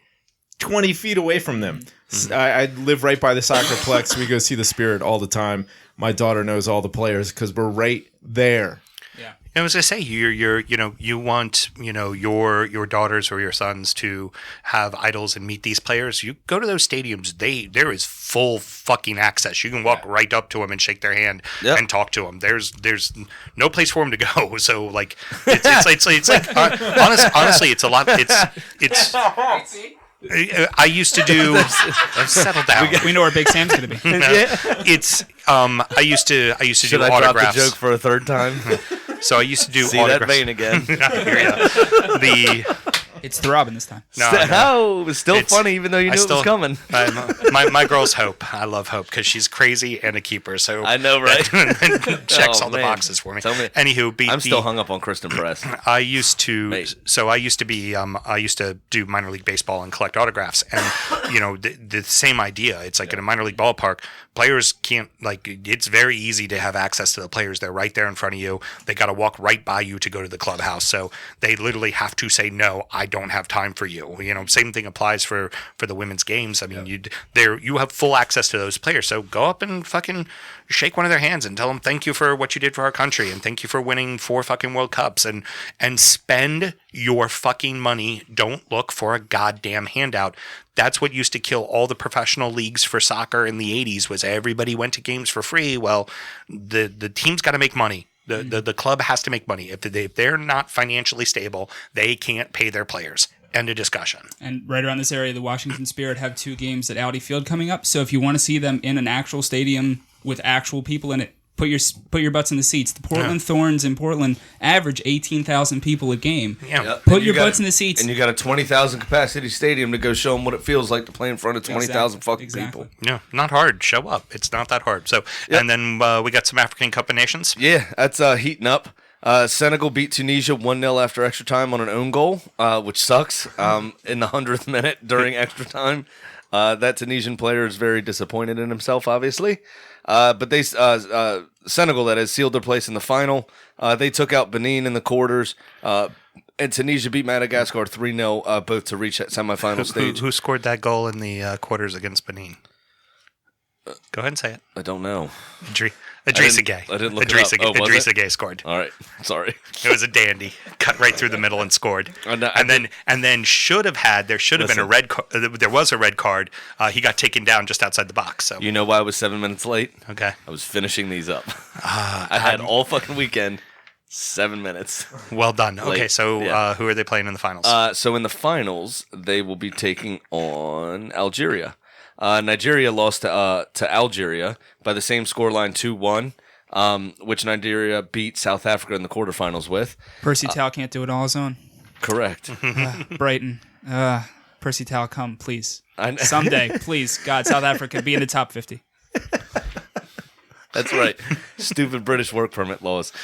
20 feet away from them. Mm-hmm. I live right by the soccerplex. We go see the Spirit all the time. My daughter knows all the players because we're right there. Yeah. I was gonna say you want your daughters or your sons to have idols and meet these players. You go to those stadiums. There is full fucking access. You can walk right up to them and shake their hand and talk to them. There's no place for them to go. So it's like honestly it's a lot. It's. I used to do. Settle down. We know where Big Sam's going to be. It's. I used to Should do I autographs. drop the joke for a third time? So I used to do See autographs. that vein again. It's throbbing this time. No, it was still It's- funny even though you knew it was coming. My girl's Hope. I love Hope because she's crazy and a keeper. So I know, right? checks Oh, all the man. boxes for me. Tell me. Anywho, I'm still hung up on Kristen Press. I used to. Mate. So I used to be. I used to do minor league baseball and collect autographs, and the same idea. It's like in a minor league ballpark, players can't It's very easy to have access to the players. They're right there in front of you. They got to walk right by you to go to the clubhouse. So they literally have to say, "No, I don't have time for you." Same thing applies for the women's games. I mean, you have full access to those players. So go up and fucking shake one of their hands and tell them thank you for what you did for our country and thank you for winning 4 fucking World Cups and spend your fucking money. Don't look for a goddamn handout. That's what used to kill all the professional leagues for soccer in the 80s was everybody went to games for free. Well, the team's got to make money. The club has to make money. If they're not financially stable, they can't pay their players. End of discussion. And right around this area, the Washington Spirit have 2 games at Audi Field coming up. So if you want to see them in an actual stadium with actual people in it, put your butts in the seats. The Portland Thorns in Portland average 18,000 people a game. Yeah. Yep. Put your butts in the seats. And you got a 20,000 capacity stadium to go show them what it feels like to play in front of 20,000 fucking Exactly. people. Yeah, not hard. Show up. It's not that hard. So, and then we got some African Cup of Nations. Yeah, that's heating up. Senegal beat Tunisia 1-0 after extra time on an own goal, which sucks, in the 100th minute during extra time. That Tunisian player is very disappointed in himself, obviously. But they Senegal, that has, sealed their place in the final. They took out Benin in the quarters. And Tunisia beat Madagascar 3-0, both to reach that semifinal stage. Who scored that goal in the quarters against Benin? Go ahead and say it. I don't know. Idrissa Gueye. I didn't look it up. Oh, was Idrissa it? Gueye scored. All right, sorry. It was a dandy. Cut right through the middle and scored. And then there should have been a red card. There was a red card. He got taken down just outside the box. So You know why I was 7 minutes late? okay. I was finishing these up. I had all fucking weekend. 7 minutes. Well done. Okay, Late. so Yeah. who are they playing in the finals? So in the finals, they will be taking on Algeria. Nigeria lost to Algeria by the same scoreline 2-1, which Nigeria beat South Africa in the quarterfinals with. Percy Tau can't do it all on his own. Correct. Brighton. Percy Tau, come, please. I know. Someday, please. God, South Africa, be in the top 50. That's right. Stupid British work permit laws.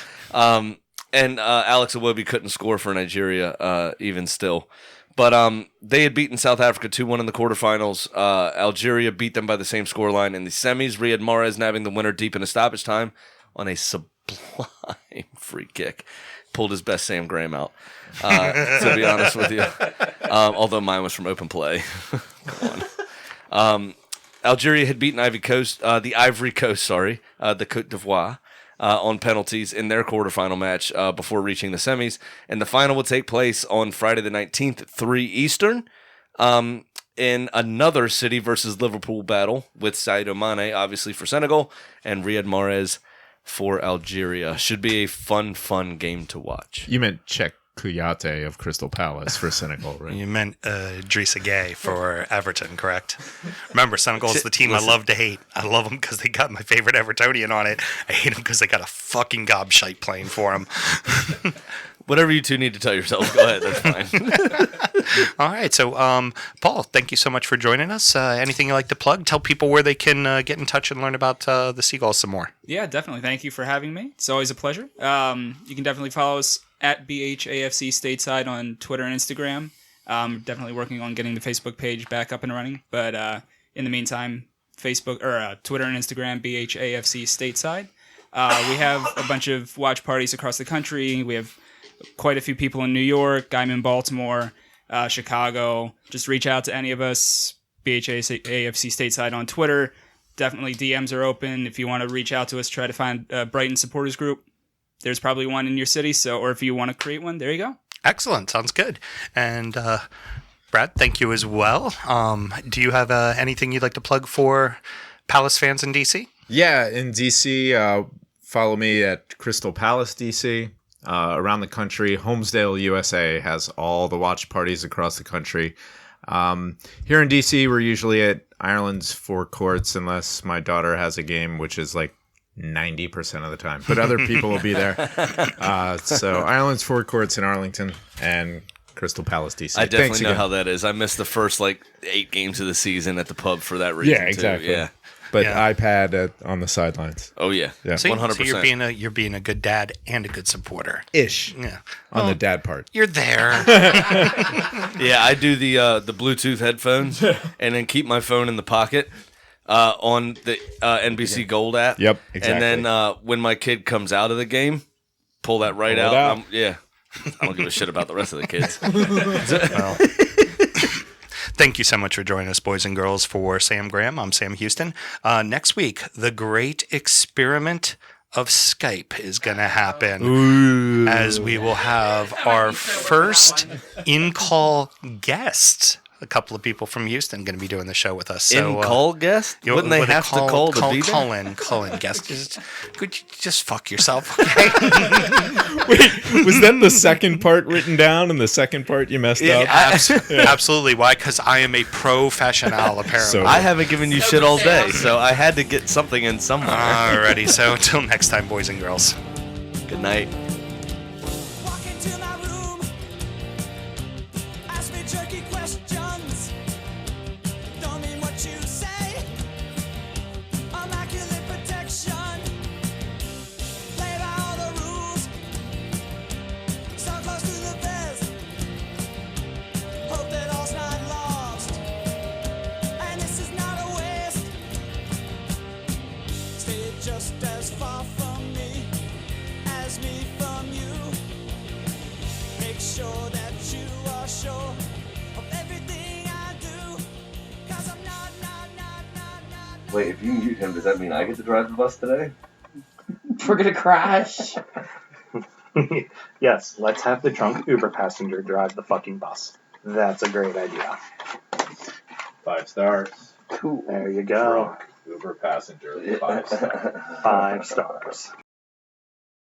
Alex Iwobi couldn't score for Nigeria, even still. But they had beaten South Africa 2-1 in the quarterfinals. Algeria beat them by the same scoreline in the semis. Riyad Mahrez nabbing the winner deep into stoppage time on a sublime free kick. Pulled his best Sam Graham out, to be honest with you. Although mine was from open play. Come on. Algeria had beaten the Ivory Coast, the Côte d'Ivoire, on penalties in their quarterfinal match before reaching the semis. And the final would take place on Friday the 19th at 3 Eastern in another City versus Liverpool battle with Sadio Mane, obviously for Senegal, and Riyad Mahrez for Algeria. Should be a fun game to watch. You meant Czech Kouyaté of Crystal Palace for Senegal, right? You meant Idrissa Gueye for Everton, correct? Remember, Senegal's the team I love to hate. I love them because they got my favorite Evertonian on it. I hate them because they got a fucking gobshite playing for them. Whatever you two need to tell yourselves, go ahead. That's fine. All right. So, Paul, thank you so much for joining us. Anything you'd like to plug? Tell people where they can get in touch and learn about the Seagulls some more. Yeah, definitely. Thank you for having me. It's always a pleasure. You can definitely follow us at BHAFC Stateside on Twitter and Instagram. Definitely working on getting the Facebook page back up and running. But in the meantime, Facebook or Twitter and Instagram, BHAFC Stateside. We have a bunch of watch parties across the country. We have quite a few people in New York, I'm in Baltimore, Chicago. Just reach out to any of us, BHAFC Stateside on Twitter. Definitely DMs are open. If you want to reach out to us, try to find a Brighton supporters group. There's probably one in your city, or if you want to create one, there you go. Excellent. Sounds good. And Brad, thank you as well. Do you have anything you'd like to plug for Palace fans in DC? Yeah, in DC, follow me at Crystal Palace DC. Around the country, Homesdale USA has all the watch parties across the country. Here in DC, we're usually at Ireland's Four Courts, unless my daughter has a game, which is like 90% of the time. But other people will be there. So Ireland's Four Courts in Arlington and Crystal Palace DC. I definitely know how that is. I missed the first 8 games of the season at the pub for that reason. Yeah, exactly. Too. Yeah. But iPad on the sidelines. Oh yeah, Yeah. So 100%. So you're being a good dad and a good supporter. Ish. Yeah. On the dad part. You're there. Yeah, I do the Bluetooth headphones and then keep my phone in the pocket on the NBC Gold app. Yep, exactly. And then when my kid comes out of the game, pull that right Pull it out. out. I don't give a shit about the rest of the kids. Well, thank you so much for joining us, boys and girls. For Sam Graham, I'm Sam Huston. Next week, the great experiment of Skype is going to happen. As we will have our first in-call guest. A couple of people from Houston going to be doing the show with us. So, In-call guest? Wouldn't they have to call to be there? Call in guest. Could you just fuck yourself, okay? Wait, was that the second part written down and the second part you messed up? Absolutely. Why? Because I am a professional, apparently. So- I haven't given you shit all day, so I had to get something in somewhere. Alrighty, so until next time, boys and girls. Good night. Walk into my room, ask me jerky questions. Don't mean what you say. Immaculate protection. Play by all the rules. So close to the best. Hope that all's not lost. And this is not a waste. Stay just as far from me as me from you. Make sure that you are sure of everything I do. 'Cause I'm not. Wait, if you mute him, does that mean I get to drive the bus today? We're gonna crash. Yes, let's have the drunk Uber passenger drive the fucking bus. That's a great idea. 5 stars. Cool. There you go. Drunk Uber passenger. 5 stars. 5 stars.